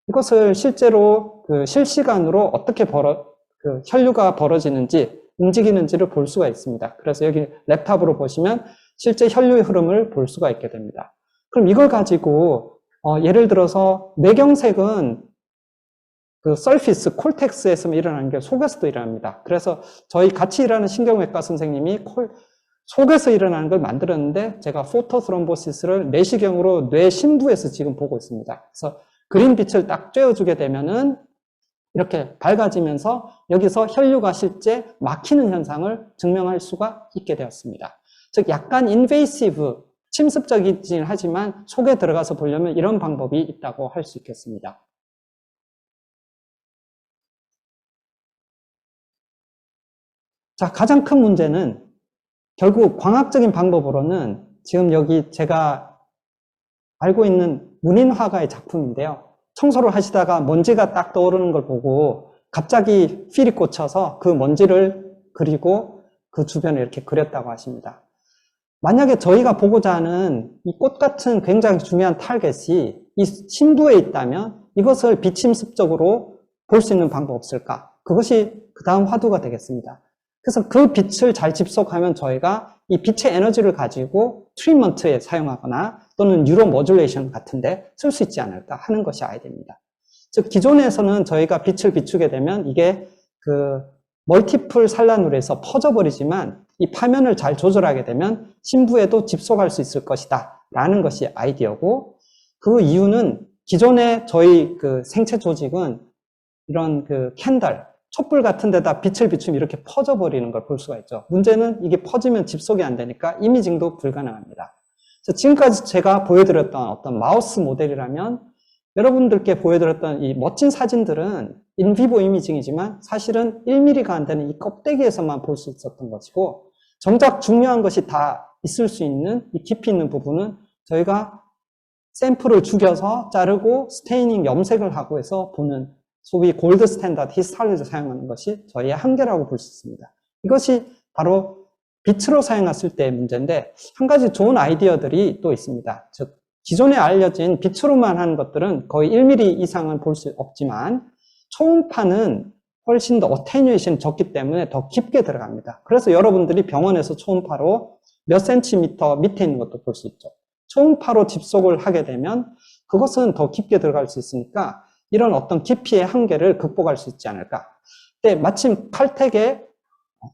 이것을 실제로 그 실시간으로 어떻게 혈류가 벌어지는지 움직이는지를 볼 수가 있습니다. 그래서 여기 랩탑으로 보시면 실제 혈류의 흐름을 볼 수가 있게 됩니다. 그럼 이걸 가지고 예를 들어서 뇌경색은 그 서피스 콜텍스에서 일어나는 게 속에서도 일어납니다. 그래서 저희 같이 일하는 신경외과 선생님이 속에서 일어나는 걸 만들었는데 제가 포토스롬보시스를 내시경으로 뇌 심부에서 지금 보고 있습니다. 그래서 그린 빛을 딱 쬐어주게 되면은 이렇게 밝아지면서 여기서 혈류가 실제 막히는 현상을 증명할 수가 있게 되었습니다. 즉 약간 인베이시브, 침습적이긴 하지만 속에 들어가서 보려면 이런 방법이 있다고 할 수 있겠습니다. 자, 가장 큰 문제는 결국 광학적인 방법으로는 지금 여기 제가 알고 있는 문인 화가의 작품인데요. 청소를 하시다가 먼지가 딱 떠오르는 걸 보고 갑자기 필이 꽂혀서 그 먼지를 그리고 그 주변을 이렇게 그렸다고 하십니다. 만약에 저희가 보고자 하는 이 꽃 같은 굉장히 중요한 타겟이 이 심부에 있다면 이것을 비침습적으로 볼 수 있는 방법 없을까? 그것이 그 다음 화두가 되겠습니다. 그래서 그 빛을 잘 집속하면 저희가 이 빛의 에너지를 가지고 트리트먼트에 사용하거나 또는 뉴로 모듈레이션 같은데 쓸 수 있지 않을까 하는 것이 아이디어입니다. 즉 기존에서는 저희가 빛을 비추게 되면 이게 그 멀티플 산란으로 해서 퍼져버리지만 이 파면을 잘 조절하게 되면 심부에도 집속할 수 있을 것이다 라는 것이 아이디어고, 그 이유는 기존에 저희 그 생체 조직은 이런 그 캔들, 촛불 같은 데다 빛을 비추면 이렇게 퍼져버리는 걸 볼 수가 있죠. 문제는 이게 퍼지면 집속이 안 되니까 이미징도 불가능합니다. 그래서 지금까지 제가 보여드렸던 어떤 마우스 모델이라면 여러분들께 보여드렸던 이 멋진 사진들은 인비보 이미징이지만 사실은 1mm가 안 되는 이 껍데기에서만 볼 수 있었던 것이고, 정작 중요한 것이 다 있을 수 있는 이 깊이 있는 부분은 저희가 샘플을 죽여서 자르고 스테이닝 염색을 하고 해서 보는 소위 골드 스탠다드 히스탈리를 사용하는 것이 저희의 한계라고 볼 수 있습니다. 이것이 바로 빛으로 사용했을 때의 문제인데, 한 가지 좋은 아이디어들이 또 있습니다. 즉 기존에 알려진 빛으로만 하는 것들은 거의 1mm 이상은 볼 수 없지만 초음파는 훨씬 더 어테뉴에이션이 적기 때문에 더 깊게 들어갑니다. 그래서 여러분들이 병원에서 초음파로 몇 센티미터 밑에 있는 것도 볼 수 있죠. 초음파로 집속을 하게 되면 그것은 더 깊게 들어갈 수 있으니까 이런 어떤 깊이의 한계를 극복할 수 있지 않을까. 근데 마침 칼텍의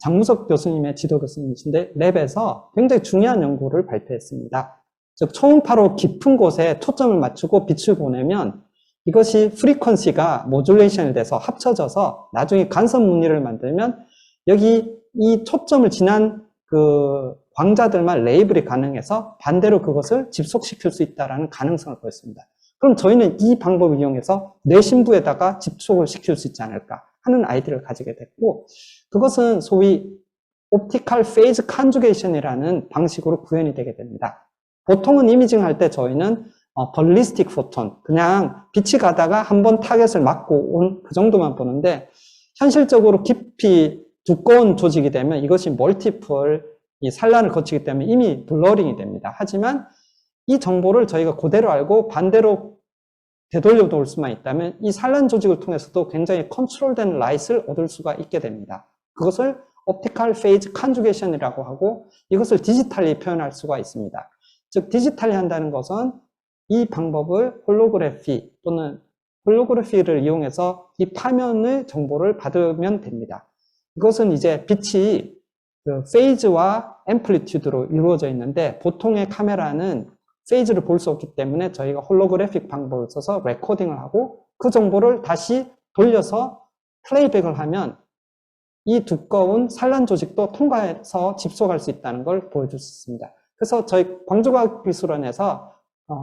장무석 교수님의 지도 교수님이신데 랩에서 굉장히 중요한 연구를 발표했습니다. 즉 초음파로 깊은 곳에 초점을 맞추고 빛을 보내면 이것이 프리퀀시가 모듈레이션이 돼서 합쳐져서 나중에 간섭 무늬를 만들면 여기 이 초점을 지난 그 광자들만 레이블이 가능해서 반대로 그것을 집속시킬 수 있다는 가능성을 보였습니다. 그럼 저희는 이 방법을 이용해서 뇌 심부에다가 집속을 시킬 수 있지 않을까 하는 아이디어를 가지게 됐고, 그것은 소위 옵티컬 페이즈 컨주게이션이라는 방식으로 구현이 되게 됩니다. 보통은 이미징 할 때 저희는 벌리스틱 포톤, 그냥 빛이 가다가 한번 타겟을 맞고 온 그 정도만 보는데, 현실적으로 깊이 두꺼운 조직이 되면 이것이 멀티플 이 산란을 거치기 때문에 이미 블러링이 됩니다. 하지만 이 정보를 저희가 그대로 알고 반대로 되돌려 놓을 수만 있다면 이 산란 조직을 통해서도 굉장히 컨트롤된 라이트를 얻을 수가 있게 됩니다. 그것을 옵티컬 페이즈 컨주게이션이라고 하고, 이것을 디지털리 표현할 수가 있습니다. 즉 디지털리 한다는 것은 이 방법을 홀로그래피 또는 홀로그래피를 이용해서 이 파면의 정보를 받으면 됩니다. 이것은 이제 빛이 그 페이즈와 앰플리튜드로 이루어져 있는데, 보통의 카메라는 페이즈를 볼 수 없기 때문에 저희가 홀로그래픽 방법을 써서 레코딩을 하고 그 정보를 다시 돌려서 플레이백을 하면 이 두꺼운 산란 조직도 통과해서 집속할 수 있다는 걸 보여줄 수 있습니다. 그래서 저희 광주과학기술원에서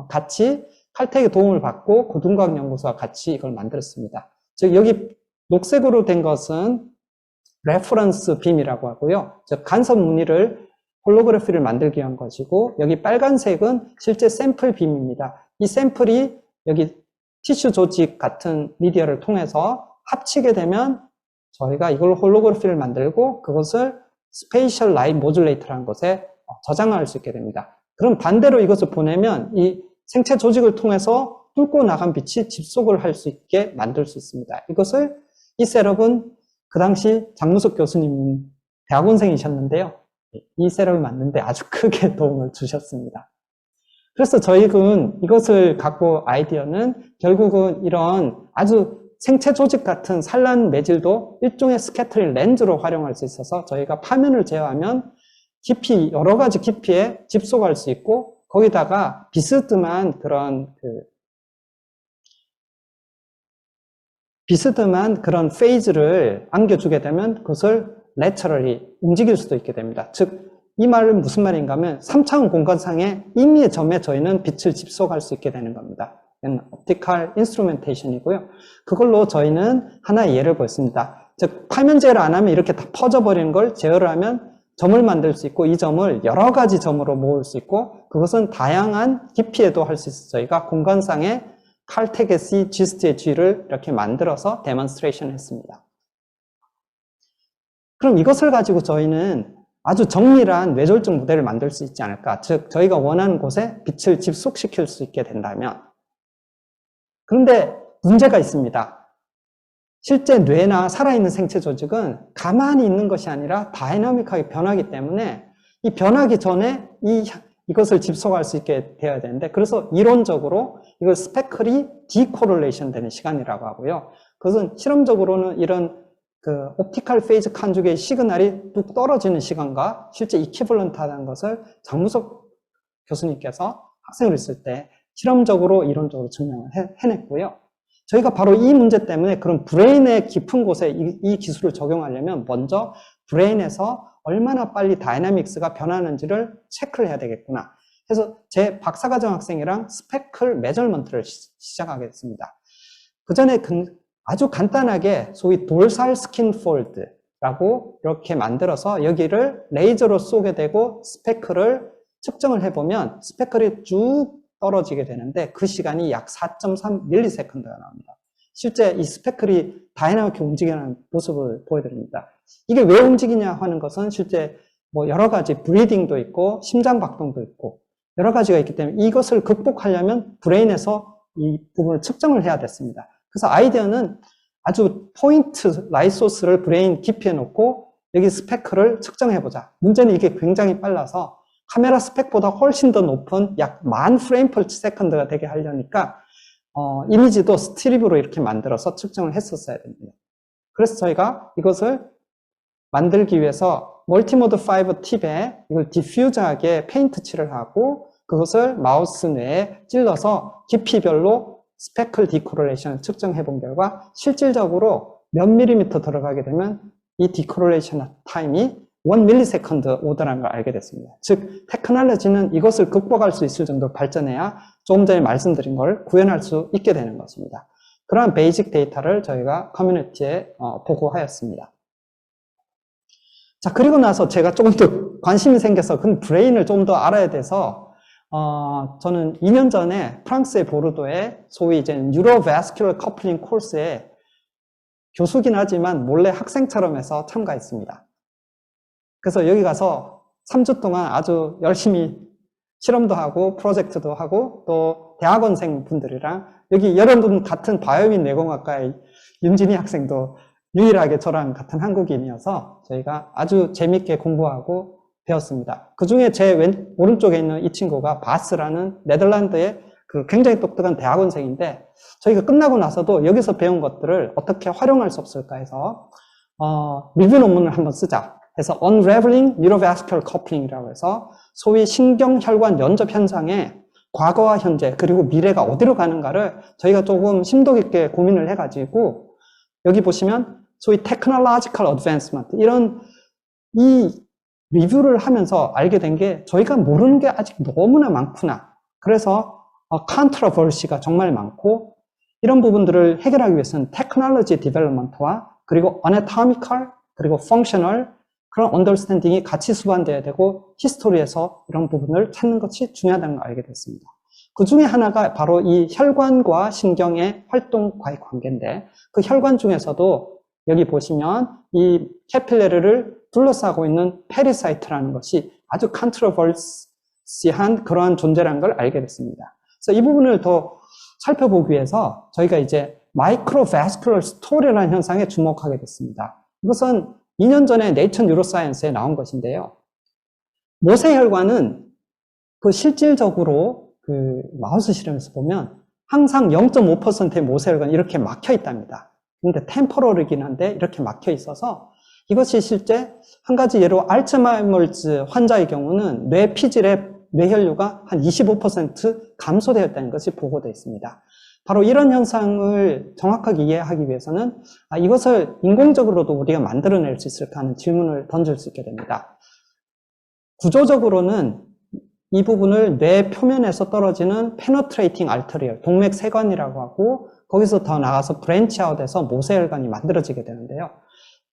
같이 칼텍의 도움을 받고 고등과학연구소와 같이 이걸 만들었습니다. 즉 여기 녹색으로 된 것은 레퍼런스 빔이라고 하고요. 즉 간섭 무늬를 홀로그래피를 만들기 위한 것이고, 여기 빨간색은 실제 샘플 빔입니다. 이 샘플이 여기 티슈 조직 같은 미디어를 통해서 합치게 되면 저희가 이걸 홀로그래피를 만들고 그것을 스페이셜 라이트 모듈레이터라는 곳에 저장할 수 있게 됩니다. 그럼 반대로 이것을 보내면 이 생체 조직을 통해서 뚫고 나간 빛이 집속을 할 수 있게 만들 수 있습니다. 이 셋업은 그 당시 장무석 교수님 대학원생이셨는데요. 이 셋업을 만드는데 아주 크게 도움을 주셨습니다. 그래서 저희는 이것을 갖고 아이디어는 결국은 이런 아주 생체 조직 같은 산란 매질도 일종의 스캐터링 렌즈로 활용할 수 있어서 저희가 파면을 제어하면 깊이, 여러 가지 깊이에 집속할 수 있고, 거기다가 비스듬한 그런 페이즈를 안겨주게 되면 그것을 레터럴이 움직일 수도 있게 됩니다. 즉, 이 말은 무슨 말인가 하면 3차원 공간상의 임의의 점에 저희는 빛을 집속할 수 있게 되는 겁니다. 옵티컬 인스트루멘테이션이고요. 그걸로 저희는 하나의 예를 보였습니다. 즉, 파면 제어를 안 하면 이렇게 다 퍼져버리는 걸 제어를 하면 점을 만들 수 있고, 이 점을 여러 가지 점으로 모을 수 있고, 그것은 다양한 깊이에도 할 수 있어요. 저희가 공간상의 칼텍의 C, 지스트의 G를 이렇게 만들어서 데몬스트레이션 했습니다. 그럼 이것을 가지고 저희는 아주 정밀한 뇌졸중 모델을 만들 수 있지 않을까? 즉, 저희가 원하는 곳에 빛을 집속시킬 수 있게 된다면. 그런데 문제가 있습니다. 실제 뇌나 살아있는 생체 조직은 가만히 있는 것이 아니라 다이나믹하게 변하기 때문에 이 변하기 전에 이것을 집속할 수 있게 되어야 되는데, 그래서 이론적으로 이걸 스페클이 디코렐레이션 되는 시간이라고 하고요. 그것은 실험적으로는 이런 옵티컬 페이즈 컨주게이트 시그널이 뚝 떨어지는 시간과 실제 이퀴벌런트하다는 것을 장무석 교수님께서 학생을 있을 때 실험적으로 이론적으로 증명을 해냈고요. 저희가 바로 이 문제 때문에 그런 브레인의 깊은 곳에 이 기술을 적용하려면 먼저 브레인에서 얼마나 빨리 다이나믹스가 변하는지를 체크를 해야 되겠구나. 그래서 제 박사과정 학생이랑 스페클 메저먼트를 시작하게 됐습니다. 그 전에 아주 간단하게 소위 돌살 스킨 폴드라고 이렇게 만들어서 여기를 레이저로 쏘게 되고 스페클을 측정을 해보면 스페클이 쭉 떨어지게 되는데 그 시간이 약 4.3ms가 나옵니다. 실제 이 스페클이 다이나믹하게 움직이는 모습을 보여드립니다. 이게 왜 움직이냐 하는 것은 실제 뭐 여러 가지 브리딩도 있고 심장박동도 있고 여러 가지가 있기 때문에 이것을 극복하려면 브레인에서 이 부분을 측정을 해야 됐습니다. 그래서 아이디어는 아주 포인트 라이트 소스를 브레인 깊이에 놓고 여기 스페클을 측정해보자. 문제는 이게 굉장히 빨라서 카메라 스펙보다 훨씬 더 높은 약 10,000프레임 per second가 되게 하려니까 이미지도 스트립으로 이렇게 만들어서 측정을 했었어야 됩니다. 그래서 저희가 이것을 만들기 위해서 멀티모드 5 팁에 이걸 디퓨저하게 페인트 칠을 하고 그것을 마우스 뇌에 찔러서 깊이별로 스페클 디코렐레이션을 측정해 본 결과 실질적으로 몇 밀리미터 들어가게 되면 이 디코렐레이션 타임이 1ms 오더라는 걸 알게 됐습니다. 즉, 테크놀로지는 이것을 극복할 수 있을 정도로 발전해야 조금 전에 말씀드린 걸 구현할 수 있게 되는 것입니다. 그러한 베이직 데이터를 저희가 커뮤니티에 보고하였습니다. 자, 그리고 나서 제가 조금 더 관심이 생겨서 그 브레인을 좀 더 알아야 돼서 저는 2년 전에 프랑스의 보르도에 소위 이제 뉴로바스큘러 커플링 코र्스에 교수긴 하지만 몰래 학생처럼 해서 참가했습니다. 그래서 여기 가서 3주 동안 아주 열심히 실험도 하고 프로젝트도 하고 또 대학원생 분들이랑 여기 여러분 같은 바이오민 뇌공학과의 윤진희 학생도 유일하게 저랑 같은 한국인이어서 저희가 아주 재밌게 공부하고 배웠습니다. 그 중에 제 오른쪽에 있는 이 친구가 바스라는 네덜란드의 그 굉장히 똑똑한 대학원생인데 저희가 끝나고 나서도 여기서 배운 것들을 어떻게 활용할 수 없을까 해서 리뷰 논문을 한번 쓰자 해서 Unraveling Neurovascular Coupling이라고 해서 소위 신경혈관 연접 현상의 과거와 현재 그리고 미래가 어디로 가는가를 저희가 조금 심도 깊게 고민을 해가지고 여기 보시면 소위 Technological Advancement 이런 이 리뷰를 하면서 알게 된 게 저희가 모르는 게 아직 너무나 많구나. 그래서 컨트로버시가 정말 많고 이런 부분들을 해결하기 위해서는 테크놀로지 디벨롭먼트와 그리고 어네토미컬 그리고 펑셔널 그런 언더스탠딩이 같이 수반되어야 되고 히스토리에서 이런 부분을 찾는 것이 중요하다는 걸 알게 됐습니다. 그 중에 하나가 바로 이 혈관과 신경의 활동과의 관계인데 그 혈관 중에서도 여기 보시면 이 캐필레르를 둘러싸고 있는 페리사이트라는 것이 아주 컨트로버시한 그러한 존재라는 걸 알게 됐습니다. 그래서 이 부분을 더 살펴보기 위해서 저희가 이제 마이크로바스큘러 스토리라는 현상에 주목하게 됐습니다. 이것은 2년 전에 네이처 뉴로사이언스에 나온 것인데요. 모세혈관은 그 실질적으로 그 마우스 실험에서 보면 항상 0.5%의 모세혈관이 이렇게 막혀 있답니다. 근데 템포럴이긴 한데 이렇게 막혀 있어서 이것이 실제 한 가지 예로 알츠하이머즈 환자의 경우는 뇌 피질의 뇌혈류가 한 25% 감소되었다는 것이 보고되어 있습니다. 바로 이런 현상을 정확하게 이해하기 위해서는 이것을 인공적으로도 우리가 만들어낼 수 있을까 하는 질문을 던질 수 있게 됩니다. 구조적으로는 이 부분을 뇌 표면에서 떨어지는 페너트레이팅 알터리얼, 동맥세관이라고 하고 거기서 더 나가서 브랜치아웃해서 모세혈관이 만들어지게 되는데요.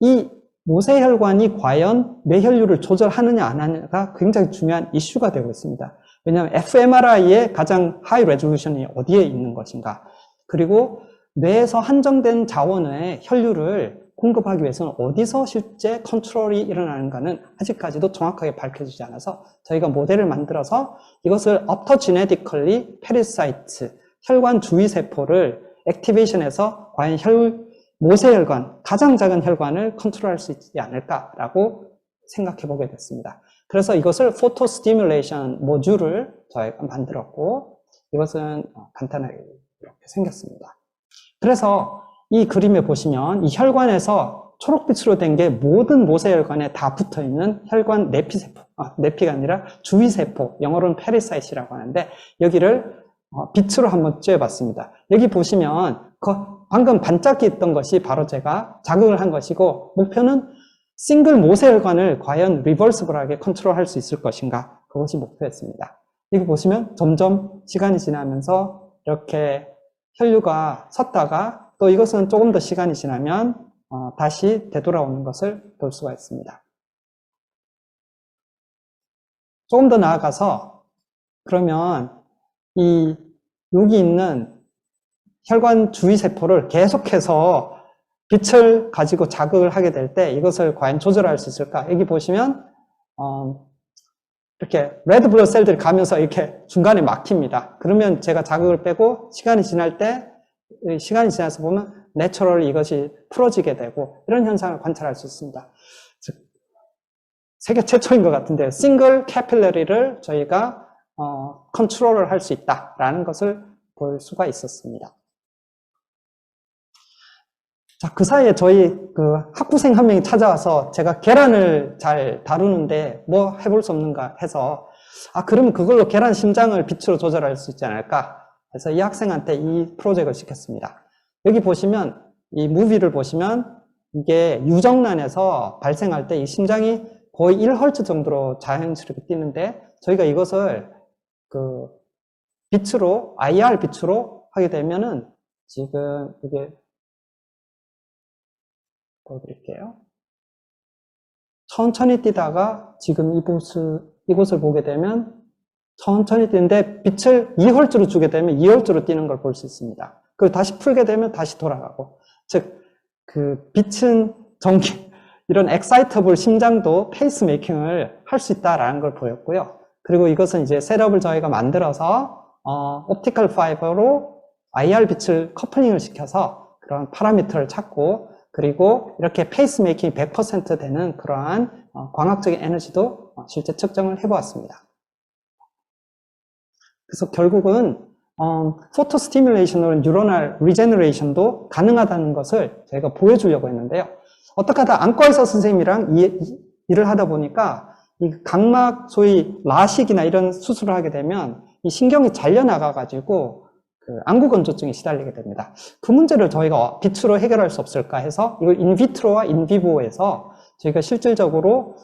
이 모세혈관이 과연 뇌혈류를 조절하느냐 안 하느냐가 굉장히 중요한 이슈가 되고 있습니다. 왜냐하면 fMRI의 가장 하이 레졸루션이 어디에 있는 것인가, 그리고 뇌에서 한정된 자원의 혈류를 공급하기 위해서는 어디서 실제 컨트롤이 일어나는가는 아직까지도 정확하게 밝혀지지 않아서 저희가 모델을 만들어서 이것을 optogenetically pericyte, 혈관 주위 세포를 액티베이션해서 과연 모세혈관, 가장 작은 혈관을 컨트롤할 수 있지 않을까라고 생각해 보게 됐습니다. 그래서 이것을 포토 스티뮬레이션 모듈을 저희가 만들었고 이것은 간단하게 이렇게 생겼습니다. 그래서 이 그림에 보시면 이 혈관에서 초록빛으로 된 게 모든 모세혈관에 다 붙어있는 혈관 내피세포, 내피가 아니라 주위세포, 영어로는 페리사이트라고 하는데 여기를 빛으로 한번 쬐봤습니다. 여기 보시면 방금 반짝이던 것이 바로 제가 자극을 한 것이고 목표는 싱글 모세혈관을 과연 리버스블하게 컨트롤할 수 있을 것인가, 그것이 목표였습니다. 여기 보시면 점점 시간이 지나면서 이렇게 혈류가 섰다가 또 이것은 조금 더 시간이 지나면 다시 되돌아오는 것을 볼 수가 있습니다. 조금 더 나아가서 그러면 여기 있는 혈관 주위 세포를 계속해서 빛을 가지고 자극을 하게 될 때 이것을 과연 조절할 수 있을까? 여기 보시면 이렇게 레드 블러드 셀들이 가면서 이렇게 중간에 막힙니다. 그러면 제가 자극을 빼고 시간이 지나서 보면 내추럴리 이것이 풀어지게 되고 이런 현상을 관찰할 수 있습니다. 즉 세계 최초인 것 같은데요. 싱글 캐필러리를 저희가 컨트롤을 할 수 있다라는 것을 볼 수가 있었습니다. 자, 그 사이에 저희 학부생 한 명이 찾아와서 제가 계란을 잘 다루는데 뭐 해볼 수 없는가 해서 그러면 그걸로 계란 심장을 빛으로 조절할 수 있지 않을까 해서 이 학생한테 이 프로젝트를 시켰습니다. 여기 보시면 이 무비를 보시면 이게 유정란에서 발생할 때 이 심장이 거의 1Hz 정도로 자연스럽게 뛰는데 저희가 이것을 빛으로 IR 빛으로 하게 되면은 지금 이게 보여드릴게요. 천천히 뛰다가 지금 이곳을 보게 되면 천천히 뛰는데 빛을 2Hz로 주게 되면 2Hz로 뛰는 걸 볼 수 있습니다. 그리고 다시 풀게 되면 다시 돌아가고, 즉 빛은 전기, 이런 엑사이터블 심장도 페이스메이킹을 할 수 있다라는 걸 보였고요. 그리고 이것은 이제 셋업을 저희가 만들어서 옵티컬 파이버로 IR 빛을 커플링을 시켜서 그런 파라미터를 찾고, 그리고 이렇게 페이스메이킹이 100% 되는 그러한 광학적인 에너지도 실제 측정을 해보았습니다. 그래서 결국은 포토 스티뮬레이션으로 뉴로널 리제너레이션도 가능하다는 것을 저희가 보여주려고 했는데요. 어떻게 하다 안과의사 선생님이랑 일을 하다 보니까 이 각막, 소위 라식이나 이런 수술을 하게 되면 이 신경이 잘려나가가지고 안구건조증에 시달리게 됩니다. 그 문제를 저희가 빛으로 해결할 수 없을까 해서 이걸 인비트로와 인비보에서 저희가 실질적으로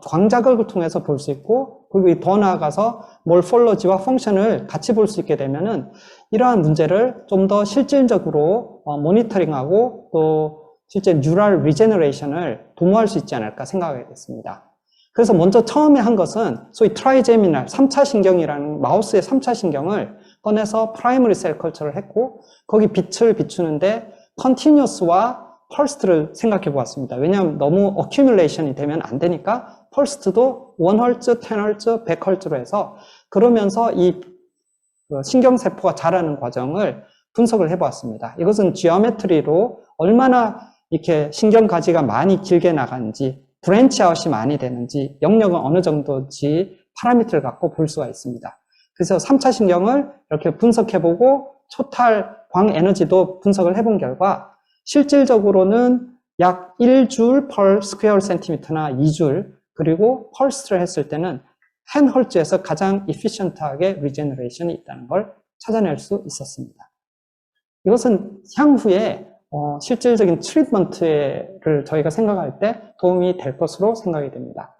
광자극을 통해서 볼 수 있고, 그리고 더 나아가서 몰폴로지와 펑션을 같이 볼 수 있게 되면은 이러한 문제를 좀 더 실질적으로 모니터링하고 또 실제 뉴럴 리제너레이션을 도모할 수 있지 않을까 생각하게 됐습니다. 그래서 먼저 처음에 한 것은 소위 트라이제미널 3차 신경이라는 마우스의 3차 신경을 꺼내서 프라이머리 셀 컬처를 했고, 거기 빛을 비추는데 컨티뉴어스와 펄스트를 생각해 보았습니다. 왜냐하면 너무 어큐뮬레이션이 되면 안 되니까 펄스트도 1Hz, 10Hz, 100Hz로 해서 그러면서 이 신경세포가 자라는 과정을 분석을 해 보았습니다. 이것은 지오메트리로 얼마나 이렇게 신경가지가 많이 길게 나가는지, 브랜치 아웃이 많이 되는지, 영역은 어느 정도인지 파라미터를 갖고 볼 수가 있습니다. 그래서 3차 신경을 이렇게 분석해보고 토탈 광 에너지도 분석을 해본 결과 실질적으로는 약 1줄 per square centimeter나 2줄, 그리고 펄스를 했을 때는 10Hz에서 가장 efficient하게 리제너레이션이 있다는 걸 찾아낼 수 있었습니다. 이것은 향후에 실질적인 트리트먼트를 저희가 생각할 때 도움이 될 것으로 생각이 됩니다.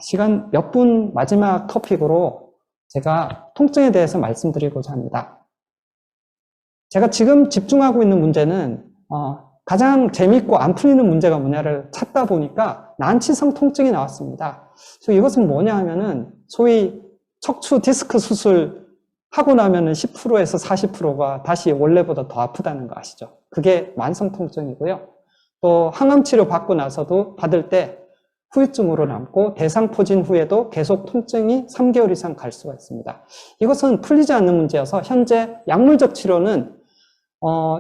시간 몇 분 마지막 토픽으로 제가 통증에 대해서 말씀드리고자 합니다. 제가 지금 집중하고 있는 문제는 가장 재밌고 안 풀리는 문제가 뭐냐를 찾다 보니까 난치성 통증이 나왔습니다. 그래서 이것은 뭐냐 하면은 소위 척추 디스크 수술 하고 나면은 10%에서 40%가 다시 원래보다 더 아프다는 거 아시죠? 그게 만성 통증이고요. 또 항암 치료 받고 나서도 받을 때 후유증으로 남고 대상포진 후에도 계속 통증이 3개월 이상 갈 수가 있습니다. 이것은 풀리지 않는 문제여서 현재 약물적 치료는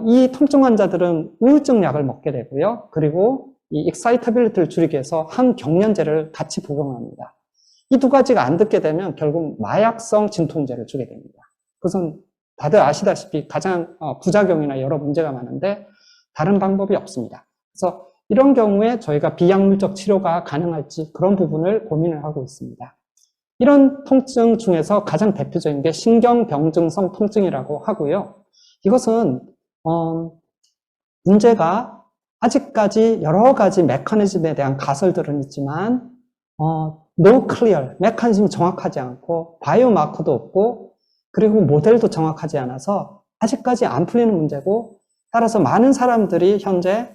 이 통증 환자들은 우울증 약을 먹게 되고요. 그리고 이 익사이터빌리티를 줄이기 위해서 항경련제를 같이 복용합니다. 이 두 가지가 안 듣게 되면 결국 마약성 진통제를 주게 됩니다. 그것은 다들 아시다시피 가장 부작용이나 여러 문제가 많은데 다른 방법이 없습니다. 그래서 이런 경우에 저희가 비약물적 치료가 가능할지 그런 부분을 고민을 하고 있습니다. 이런 통증 중에서 가장 대표적인 게 신경병증성 통증이라고 하고요. 이것은 문제가 아직까지 여러 가지 메커니즘에 대한 가설들은 있지만 no clear, 메커니즘이 정확하지 않고 바이오마커도 없고 그리고 모델도 정확하지 않아서 아직까지 안 풀리는 문제고, 따라서 많은 사람들이 현재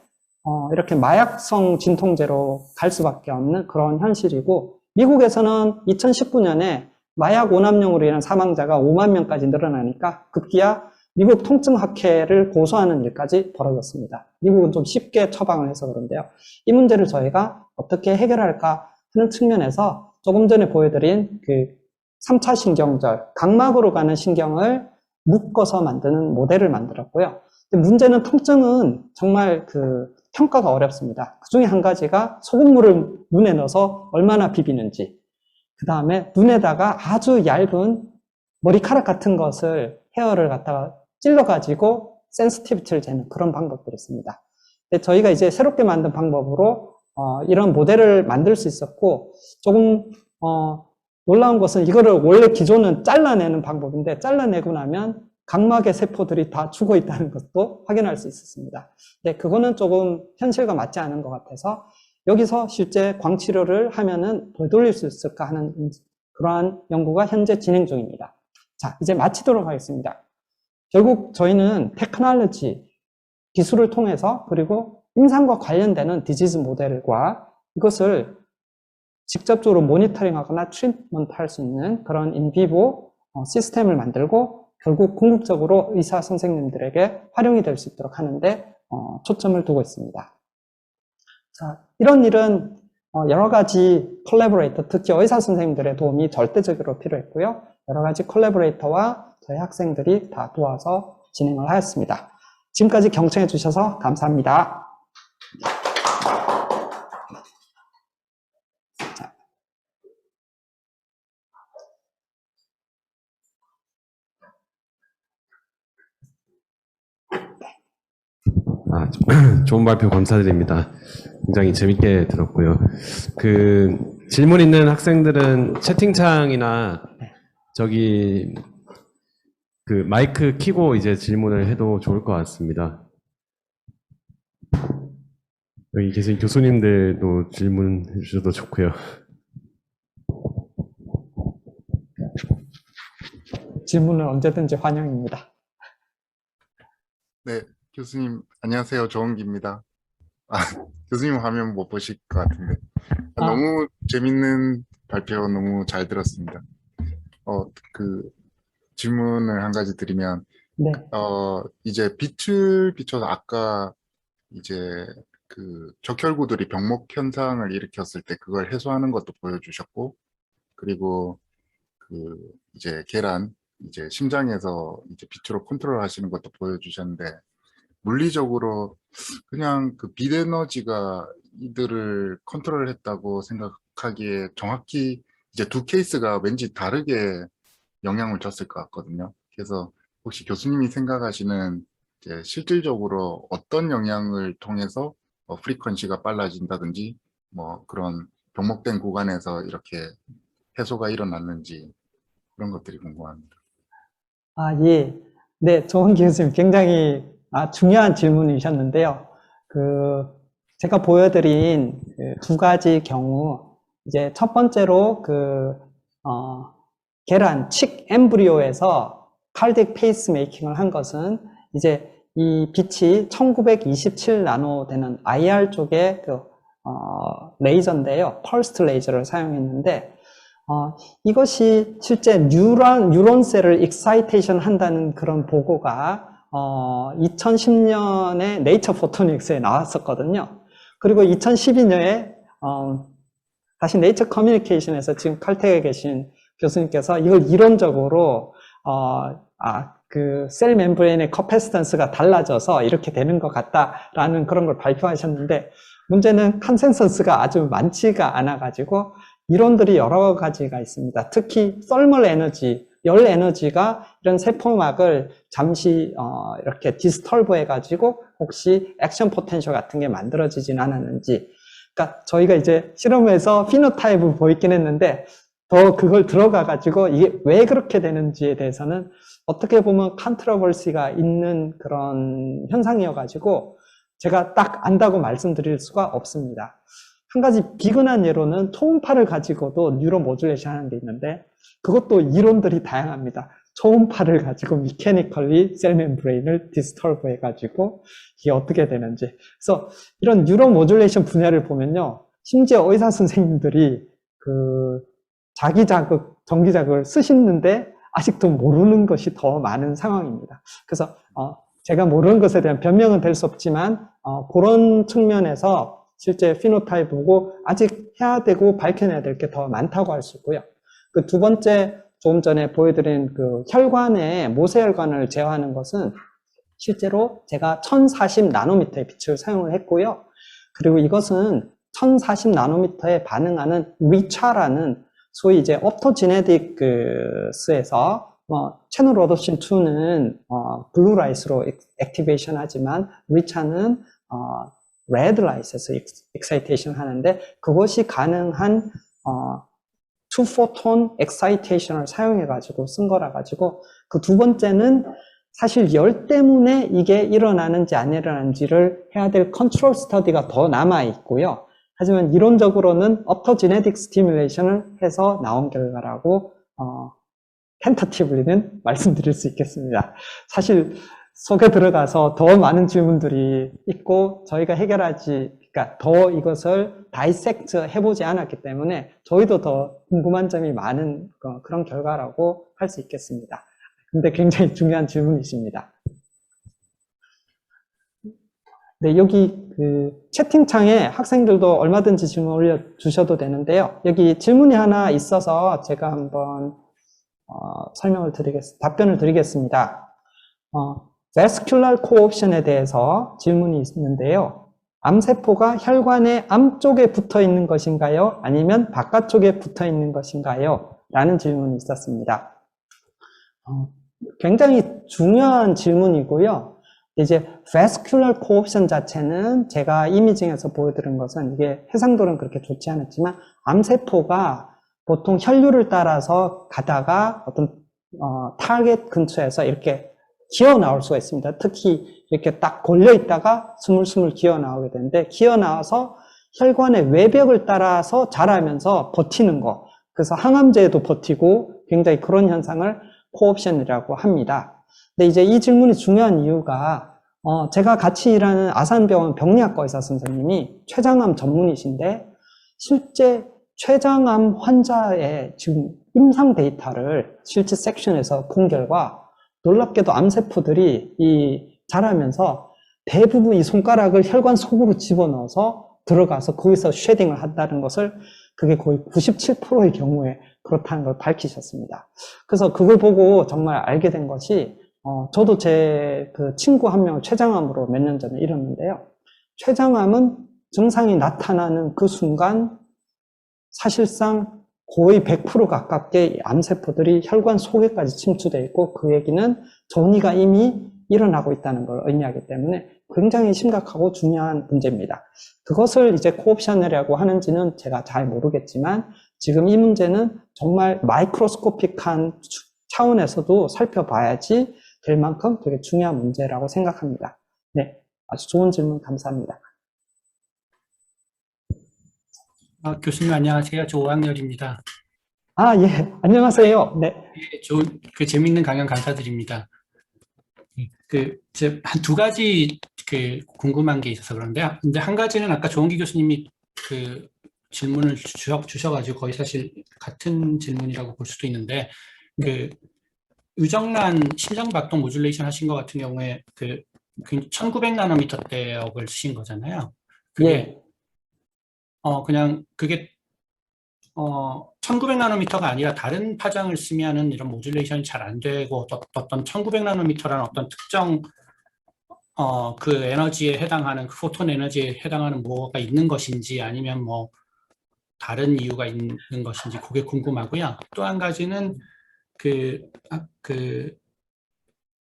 이렇게 마약성 진통제로 갈 수밖에 없는 그런 현실이고, 미국에서는 2019년에 마약 오남용으로 인한 사망자가 5만 명까지 늘어나니까 급기야 미국 통증학회를 고소하는 일까지 벌어졌습니다. 미국은 좀 쉽게 처방을 해서 그런데요. 이 문제를 저희가 어떻게 해결할까 하는 측면에서 조금 전에 보여드린 그 3차 신경절, 각막으로 가는 신경을 묶어서 만드는 모델을 만들었고요. 근데 문제는 통증은 정말 평가가 어렵습니다. 그 중에 한 가지가 소금물을 눈에 넣어서 얼마나 비비는지, 그 다음에 눈에다가 아주 얇은 머리카락 같은 것을, 헤어를 갖다가 찔러가지고 센시티비티를 재는 그런 방법들이 있습니다. 근데 저희가 이제 새롭게 만든 방법으로 이런 모델을 만들 수 있었고, 조금 놀라운 것은 이거를 원래 기존은 잘라내는 방법인데 잘라내고 나면 각막의 세포들이 다 죽어 있다는 것도 확인할 수 있었습니다. 근데 그거는 조금 현실과 맞지 않은 것 같아서 여기서 실제 광치료를 하면은 되돌릴 수 있을까 하는 그러한 연구가 현재 진행 중입니다. 자, 이제 마치도록 하겠습니다. 결국 저희는 테크놀로지, 기술을 통해서 그리고 임상과 관련되는 디지즈 모델과 이것을 직접적으로 모니터링하거나 트리트먼트 할 수 있는 그런 인비보 시스템을 만들고 결국 궁극적으로 의사 선생님들에게 활용이 될 수 있도록 하는데 초점을 두고 있습니다. 자, 이런 일은 여러 가지 콜래보레이터, 특히 의사 선생님들의 도움이 절대적으로 필요했고요. 여러 가지 콜래보레이터와 저희 학생들이 다 도와서 진행을 하였습니다. 지금까지 경청해 주셔서 감사합니다. 좋은 발표 감사드립니다. 굉장히 재밌게 들었고요. 질문 있는 학생들은 채팅창이나 저기 마이크 켜고 이제 질문을 해도 좋을 것 같습니다. 여기 계신 교수님들도 질문해 주셔도 좋고요. 질문은 언제든지 환영입니다. 네, 교수님, 안녕하세요. 조은기입니다. 아, 교수님 화면 못 보실 것 같은데. 너무 재밌는 발표 너무 잘 들었습니다. 질문을 한 가지 드리면, 네. 이제 빛을 비춰서 아까 이제 적혈구들이 병목 현상을 일으켰을 때 그걸 해소하는 것도 보여주셨고, 그리고 이제 계란, 이제 심장에서 이제 빛으로 컨트롤 하시는 것도 보여주셨는데, 물리적으로 그냥 빛 에너지가 이들을 컨트롤했다고 생각하기에 정확히 이제 두 케이스가 왠지 다르게 영향을 줬을 것 같거든요. 그래서 혹시 교수님이 생각하시는 이제 실질적으로 어떤 영향을 통해서 프리퀀시가 빨라진다든지 뭐 그런 병목된 구간에서 이렇게 해소가 일어났는지 그런 것들이 궁금합니다. 예. 네, 조은기 교수님 굉장히 중요한 질문이셨는데요. 제가 보여드린 두 가지 경우, 이제 첫 번째로 계란, 칙 엠브리오에서 칼딕 페이스메이킹을 한 것은 이제 이 빛이 1927 나노 되는 IR 쪽의 레이저인데요. 펄스트 레이저를 사용했는데, 이것이 실제 뉴런셀을 익사이테이션 한다는 그런 보고가 2010년에 네이처 포토닉스에 나왔었거든요. 그리고 2012년에 다시 네이처 커뮤니케이션에서 지금 칼텍에 계신 교수님께서 이걸 이론적으로 셀 멤브레인의 커패시턴스가 달라져서 이렇게 되는 것 같다라는 그런 걸 발표하셨는데, 문제는 컨센서스가 아주 많지가 않아 가지고 이론들이 여러 가지가 있습니다. 특히 서멀 에너지, 열 에너지가 이런 세포막을 잠시 이렇게 디스털브 해가지고 혹시 액션 포텐셜 같은 게 만들어지진 않았는지, 그러니까 저희가 이제 실험에서 피노타입을 보이긴 했는데 더 그걸 들어가가지고 이게 왜 그렇게 되는지에 대해서는 어떻게 보면 컨트로버시가 있는 그런 현상이어가지고 제가 딱 안다고 말씀드릴 수가 없습니다. 한 가지 비근한 예로는 초음파를 가지고도 뉴로 모듈레이션 하는 게 있는데 그것도 이론들이 다양합니다. 초음파를 가지고 미케니컬리 셀 멤브레인을 디스터브 해가지고 이게 어떻게 되는지. 그래서 이런 뉴로 모듈레이션 분야를 보면요, 심지어 의사 선생님들이 자기 자극, 전기 자극을 쓰시는데 아직도 모르는 것이 더 많은 상황입니다. 그래서 제가 모르는 것에 대한 변명은 될 수 없지만 그런 측면에서 실제 피노타입 보고 아직 해야 되고 밝혀내야 될 게 더 많다고 할 수 있고요. 두 번째, 조금 전에 보여드린 혈관의 모세혈관을 제어하는 것은 실제로 제가 1040 나노미터의 빛을 사용을 했고요. 그리고 이것은 1040 나노미터에 반응하는 리차라는 소위 이제 옵토지네틱스에서 채널 로더신 2는 블루라이트로 액티베이션 하지만 리차는 레드 라이트에서 엑사이테이션 하는데 그것이 가능한 투 포톤 엑사이테이션을 사용해 가지고 쓴 거라 가지고 두 번째는 사실 열 때문에 이게 일어나는지 안 일어나는지를 해야 될 컨트롤 스터디가 더 남아 있고요. 하지만 이론적으로는 optogenetic stimulation을 해서 나온 결과라고 텐터티브리는 말씀드릴 수 있겠습니다. 사실 속에 들어가서 더 많은 질문들이 있고 저희가 그러니까 더 이것을 다이섹트 해보지 않았기 때문에 저희도 더 궁금한 점이 많은 그런 결과라고 할 수 있겠습니다. 근데 굉장히 중요한 질문이십니다. 네, 여기 채팅창에 학생들도 얼마든지 질문 올려주셔도 되는데요. 여기 질문이 하나 있어서 제가 한번 답변을 드리겠습니다. vascular cooption에 대해서 질문이 있는데요. 암세포가 혈관의 암쪽에 붙어 있는 것인가요? 아니면 바깥쪽에 붙어 있는 것인가요? 라는 질문이 있었습니다. 굉장히 중요한 질문이고요. 이제 vascular cooption 자체는 제가 이미징에서 보여드린 것은 이게 해상도는 그렇게 좋지 않았지만 암세포가 보통 혈류를 따라서 가다가 어떤 타겟 근처에서 이렇게 기어 나올 수가 있습니다. 특히 이렇게 딱 걸려 있다가 스물스물 기어 나오게 되는데, 기어 나와서 혈관의 외벽을 따라서 자라면서 버티는 거. 그래서 항암제에도 버티고 굉장히 그런 현상을 코옵션이라고 합니다. 근데 이제 이 질문이 중요한 이유가, 제가 같이 일하는 아산병원 병리학과 의사 선생님이 췌장암 전문이신데, 실제 췌장암 환자의 지금 임상 데이터를 실제 섹션에서 본 결과, 놀랍게도 암세포들이 자라면서 대부분 이 손가락을 혈관 속으로 집어넣어서 들어가서 거기서 쉐딩을 한다는 것을, 그게 거의 97%의 경우에 그렇다는 걸 밝히셨습니다. 그래서 그걸 보고 정말 알게 된 것이, 저도 제 그 친구 한 명을 췌장암으로 몇 년 전에 잃었는데요. 췌장암은 증상이 나타나는 그 순간 사실상 거의 100% 가깝게 암세포들이 혈관 속에까지 침투되어 있고, 그 얘기는 전이가 이미 일어나고 있다는 걸 의미하기 때문에 굉장히 심각하고 중요한 문제입니다. 그것을 이제 코옵션이라고 하는지는 제가 잘 모르겠지만, 지금 이 문제는 정말 마이크로스코픽한 차원에서도 살펴봐야지 될 만큼 되게 중요한 문제라고 생각합니다. 네, 아주 좋은 질문 감사합니다. 교수님 안녕하세요. 저 오학렬입니다. 아, 예, 안녕하세요. 네. 좋은 재미있는 강연 감사드립니다. 한 두 가지 궁금한 게 있어서 그런데요. 근데 한 가지는 아까 조원기 교수님이 질문을 주셔가지고 거의 사실 같은 질문이라고 볼 수도 있는데, 유정란 심장박동 모듈레이션 하신 것 같은 경우에 1900나노미터 대역을 쓰신 거잖아요. 그게 예. 그냥 그게 1900나노미터가 아니라 다른 파장을 쓰면은 이런 모듈레이션이 잘 안 되고, 어떤 1900나노미터라는 어떤 특정 그 에너지에 해당하는, 그 포톤 에너지에 해당하는 뭐가 있는 것인지, 아니면 뭐 다른 이유가 있는 것인지, 그게 궁금하고요. 또 한 가지는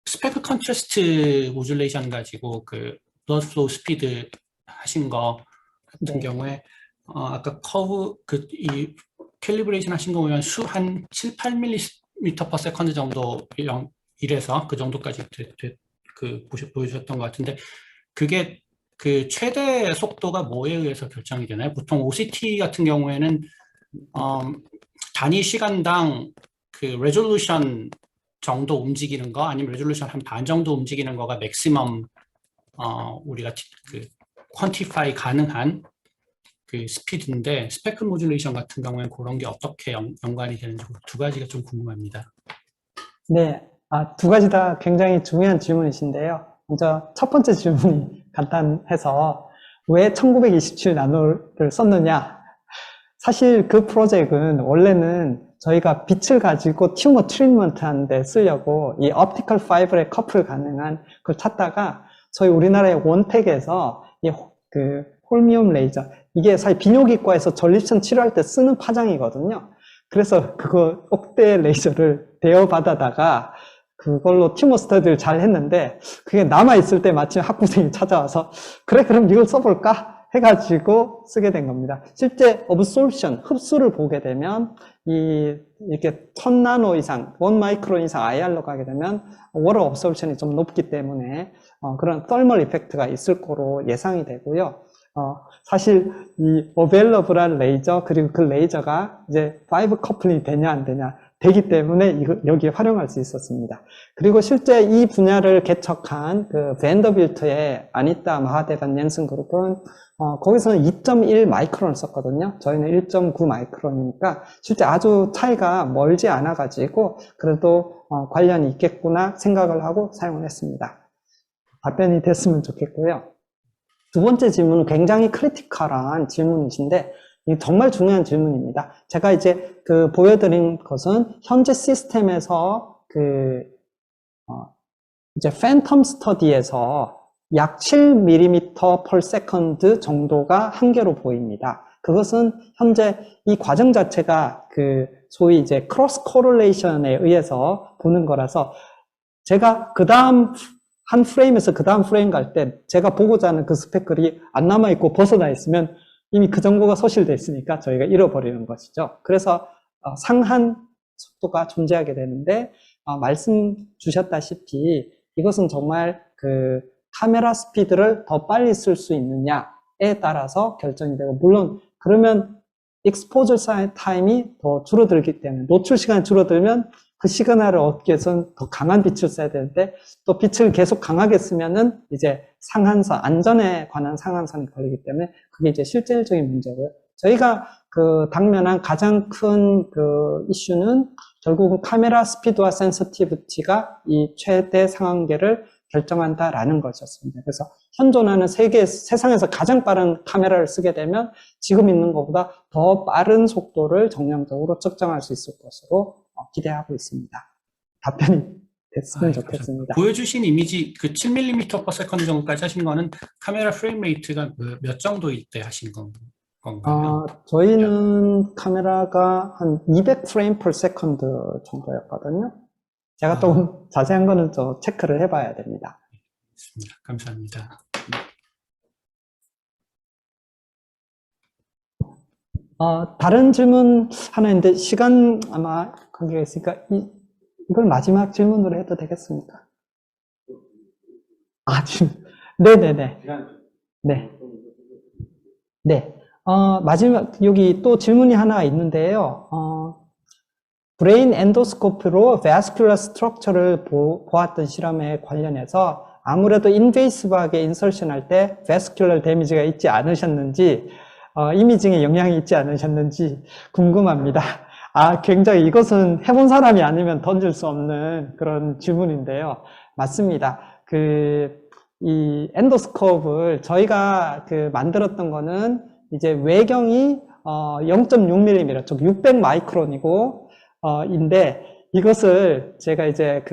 스펙 컨트라스트 모듈레이션 가지고 블러드 플로우 스피드 하신 거 같은 네. 경우에 아까 커브 이 캘리브레이션 하신 거 보면 한 7, 8mm/s 정도 이래서 그 정도까지 보여주셨던 것 같은데, 그게 최대 속도가 뭐에 의해서 결정이 되나요? 보통 OCT 같은 경우에는 단위 시간당 레졸루션 정도 움직이는 거, 아니면 레졸루션 한 반 정도 움직이는 거가 맥시멈 우리가 퀀티파이 가능한 스피드인데, 스페클 모듈레이션 같은 경우에는 그런 게 어떻게 연관이 되는지 두 가지가 좀 궁금합니다. 네, 두 가지 다 굉장히 중요한 질문이신데요. 먼저 첫 번째 질문이 간단해서, 왜 1927 나노를 썼느냐? 사실 그 프로젝트는 원래는 저희가 빛을 가지고 튜머 트리트먼트 하는데 쓰려고 이 옵티컬 파이버에 커플 가능한 걸 찾다가, 저희 우리나라의 원텍에서 홀미움 레이저, 이게 사실 비뇨기과에서 전립선 치료할 때 쓰는 파장이거든요. 그래서 그거 억대 레이저를 대여받아다가 그걸로 튜머 스터디를 잘 했는데, 그게 남아있을 때 마침 학부생이 찾아와서 그래 그럼 이걸 써볼까 해가지고 쓰게 된 겁니다. 실제 absorption, 흡수를 보게 되면 이렇게 1000나노 이상, 1마이크론 이상 IR로 가게 되면 워터 absorption이 좀 높기 때문에 그런 thermal 이펙트가 있을 거로 예상이 되고요. 사실 이 어베일러블한 레이저, 그리고 그 레이저가 이제 5 커플링이 되냐 안 되냐 되기 때문에 여기에 활용할 수 있었습니다. 그리고 실제 이 분야를 개척한 밴더빌트의 아니타 마하데반 옌슨 그룹은 거기서는 2.1 마이크론을 썼거든요. 저희는 1.9 마이크론이니까 실제 아주 차이가 멀지 않아 가지고 그래도 관련이 있겠구나 생각을 하고 사용을 했습니다. 답변이 됐으면 좋겠고요. 두 번째 질문은 굉장히 크리티컬한 질문이신데, 이게 정말 중요한 질문입니다. 제가 이제 보여드린 것은 현재 시스템에서 이제 팬텀 스터디에서 약 7mm/s 정도가 한계로 보입니다. 그것은 현재 이 과정 자체가 소위 이제 크로스 코릴레이션에 의해서 보는 거라서, 제가 그 다음 한 프레임에서 그 다음 프레임 갈 때 제가 보고자 하는 그 스펙글이 안 남아있고 벗어나 있으면 이미 그 정보가 소실되어 있으니까 저희가 잃어버리는 것이죠. 그래서 상한 속도가 존재하게 되는데, 말씀 주셨다시피 이것은 정말 그 카메라 스피드를 더 빨리 쓸 수 있느냐에 따라서 결정이 되고, 물론 그러면 익스포저 타임이 더 줄어들기 때문에, 노출 시간이 줄어들면 그 시그널을 얻기 위해서는 더 강한 빛을 써야 되는데, 또 빛을 계속 강하게 쓰면은 이제 상한선, 안전에 관한 상한선이 걸리기 때문에 그게 이제 실질적인 문제고요. 저희가 그 당면한 가장 큰 그 이슈는 결국은 카메라 스피드와 센서티비티가 이 최대 상한계를 결정한다라는 것이었습니다. 그래서 현존하는 세상에서 가장 빠른 카메라를 쓰게 되면 지금 있는 것보다 더 빠른 속도를 정량적으로 측정할 수 있을 것으로 기대하고 있습니다. 답변이 됐으면 좋겠습니다. 보여주신 이미지 그 7mm/s 정도까지 하신 거는 카메라 프레임 레이트가 몇 정도일 때 하신 건가요? 저희는 카메라가 한 200프레임/s 정도였거든요. 제가 또 자세한 거는 저 체크를 해봐야 됩니다. 알겠습니다. 감사합니다. 다른 질문 하나 있는데 시간 아마 관계가 있으니까 이걸 마지막 질문으로 해도 되겠습니까? 네네네. 네. 네. 마지막, 여기 또 질문이 하나 있는데요. 브레인 엔도스코프로 베스큘러 스트럭처를 보았던 실험에 관련해서 아무래도 인베이시브하게 인설션 할 때 베스큘러 데미지가 있지 않으셨는지, 이미징에 영향이 있지 않으셨는지 궁금합니다. 굉장히 이것은 해본 사람이 아니면 던질 수 없는 그런 질문인데요. 맞습니다. 이 엔도스코프를 저희가 만들었던 거는 이제 외경이 0.6mm, 즉 600 마이크론이고, 인데 이것을 제가 이제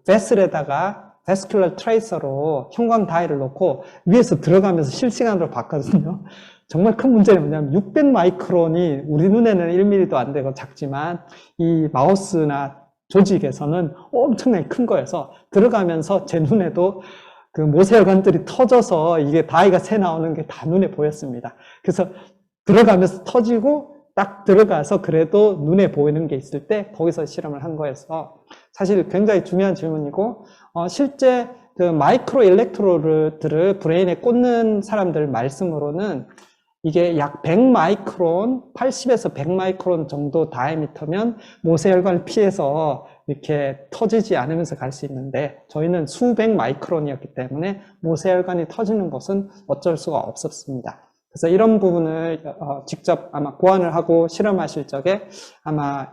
베슬에다가 베스큘러 트레이서로 형광 다이를 놓고 위에서 들어가면서 실시간으로 봤거든요. 정말 큰 문제는 뭐냐면 600 마이크론이 우리 눈에는 1mm도 안 되고 작지만 이 마우스나 조직에서는 엄청나게 큰 거여서 들어가면서 제 눈에도 그 모세혈관들이 터져서 이게 다이가 새 나오는 게 다 눈에 보였습니다. 그래서 들어가면서 터지고 딱 들어가서 그래도 눈에 보이는 게 있을 때 거기서 실험을 한 거여서 사실 굉장히 중요한 질문이고, 실제 그 마이크로 일렉트로드를 브레인에 꽂는 사람들 말씀으로는 이게 약 100 마이크론, 80에서 100 마이크론 정도 다이미터면 모세혈관을 피해서 이렇게 터지지 않으면서 갈 수 있는데 저희는 수백 마이크론이었기 때문에 모세혈관이 터지는 것은 어쩔 수가 없었습니다. 그래서 이런 부분을 직접 아마 고안을 하고 실험하실 적에 아마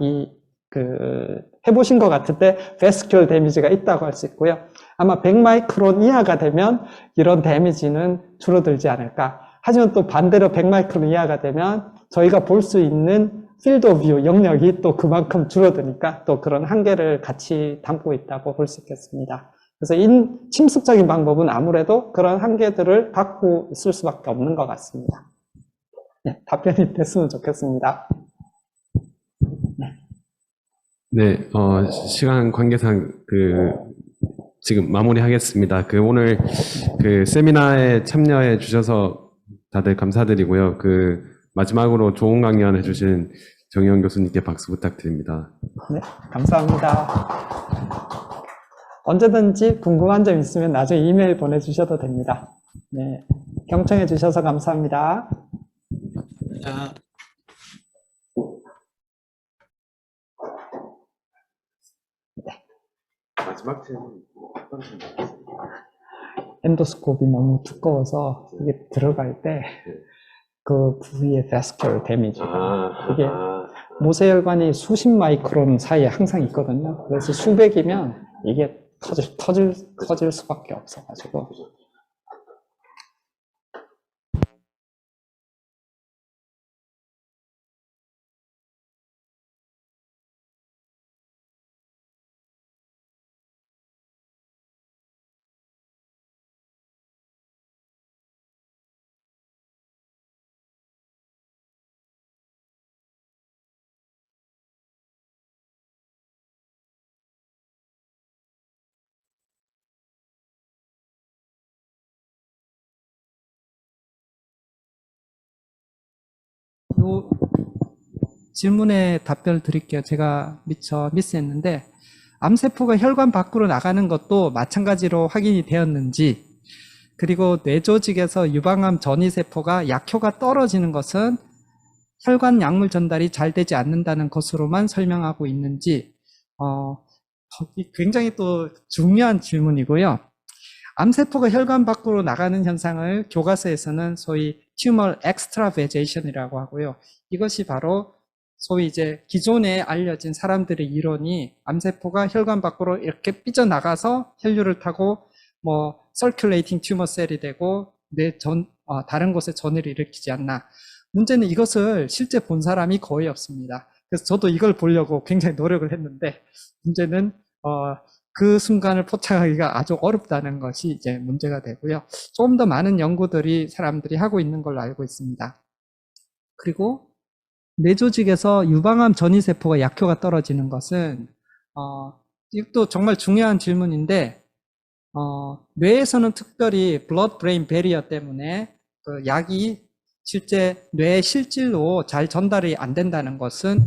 해보신 것 같은데 베스큘 데미지가 있다고 할 수 있고요. 아마 100 마이크론 이하가 되면 이런 데미지는 줄어들지 않을까. 하지만 또 반대로 100 마이크론 이하가 되면 저희가 볼 수 있는 필드 오브 뷰 영역이 또 그만큼 줄어드니까 또 그런 한계를 같이 담고 있다고 볼 수 있겠습니다. 그래서 침습적인 방법은 아무래도 그런 한계들을 갖고 있을 수밖에 없는 것 같습니다. 네, 답변이 됐으면 좋겠습니다. 네, 시간 관계상 지금 마무리하겠습니다. 오늘 세미나에 참여해 주셔서 다들 감사드리고요. 마지막으로 좋은 강연 해주신 정의원 교수님께 박수 부탁드립니다. 네, 감사합니다. 언제든지 궁금한 점 있으면 나중에 이메일 보내주셔도 됩니다. 네, 경청해 주셔서 감사합니다. 자, 마지막 질문 어떤 질문? 엔도스코프가 너무 두꺼워서 이게 들어갈 때 그 부위의 베스큘 데미지가 이게 모세혈관이 수십 마이크론 사이에 항상 있거든요. 그래서 수백이면 이게 터질 수밖에 없어가지고. 요 질문에 답변을 드릴게요. 제가 미처 미스했는데 암세포가 혈관 밖으로 나가는 것도 마찬가지로 확인이 되었는지, 그리고 뇌조직에서 유방암 전이세포가 약효가 떨어지는 것은 혈관 약물 전달이 잘 되지 않는다는 것으로만 설명하고 있는지, 굉장히 또 중요한 질문이고요. 암세포가 혈관 밖으로 나가는 현상을 교과서에서는 소위 튜머 엑스트라베제이션이라고 하고요. 이것이 바로 소위 이제 기존에 알려진 사람들의 이론이 암세포가 혈관 밖으로 이렇게 삐져나가서 혈류를 타고 뭐 서큘레이팅 튜머 셀이 되고 다른 곳에 전이를 일으키지 않나. 문제는 이것을 실제 본 사람이 거의 없습니다. 그래서 저도 이걸 보려고 굉장히 노력을 했는데, 문제는 그 순간을 포착하기가 아주 어렵다는 것이 이제 문제가 되고요. 조금 더 많은 연구들이 사람들이 하고 있는 걸로 알고 있습니다. 그리고 뇌조직에서 유방암 전이세포가 약효가 떨어지는 것은 이것도 정말 중요한 질문인데, 뇌에서는 특별히 blood brain barrier 때문에 그 약이 실제 뇌 실질로 잘 전달이 안 된다는 것은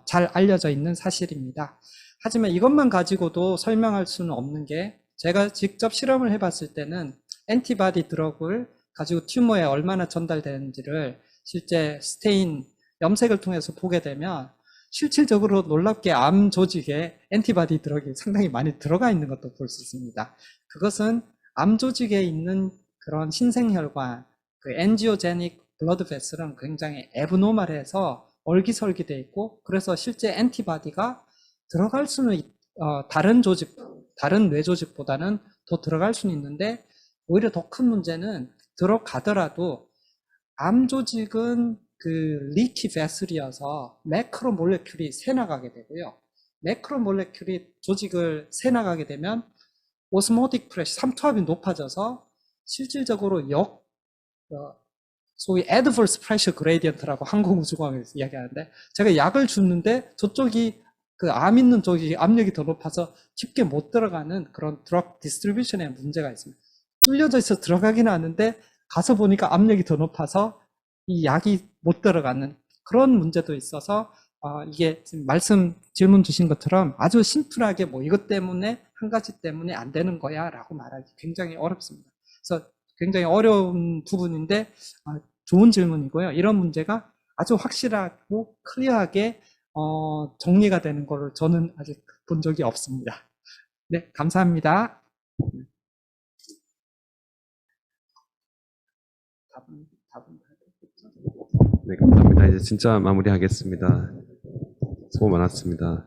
잘 알려져 있는 사실입니다. 하지만 이것만 가지고도 설명할 수는 없는 게, 제가 직접 실험을 해봤을 때는 엔티바디 드럭을 가지고 튜머에 얼마나 전달되는지를 실제 스테인 염색을 통해서 보게 되면 실질적으로 놀랍게 암 조직에 엔티바디 드럭이 상당히 많이 들어가 있는 것도 볼 수 있습니다. 그것은 암 조직에 있는 그런 신생혈관, 그 엔지오제닉 블러드 베슬은 굉장히 애브노멀해서 얼기설기돼 있고, 그래서 실제 엔티바디가 들어갈 수는 다른 뇌 조직보다는 더 들어갈 수는 있는데, 오히려 더 큰 문제는 들어가더라도 암 조직은 그 리키 베슬이어서 매크로 몰레큘이 새나가게 되고요. 매크로 몰레큘이 조직을 새나가게 되면 오스모틱 프레셔, 삼투압이 높아져서 실질적으로 소위 adverse pressure gradient라고 항공우주공학에서 이야기하는데, 제가 약을 줬는데 저쪽이 그 암 있는 쪽이 압력이 더 높아서 깊게 못 들어가는 그런 드럭 디스트리뷰션에 문제가 있습니다. 뚫려져 있어 들어가기는 하는데 가서 보니까 압력이 더 높아서 이 약이 못 들어가는 그런 문제도 있어서 이게 지금 질문 주신 것처럼 아주 심플하게 뭐 이것 때문에 한 가지 때문에 안 되는 거야 라고 말하기 굉장히 어렵습니다. 그래서 굉장히 어려운 부분인데 좋은 질문이고요. 이런 문제가 아주 확실하고 클리어하게 정리가 되는 거를 저는 아직 본 적이 없습니다. 네, 감사합니다. 네, 감사합니다. 이제 진짜 마무리하겠습니다. 수고 많았습니다.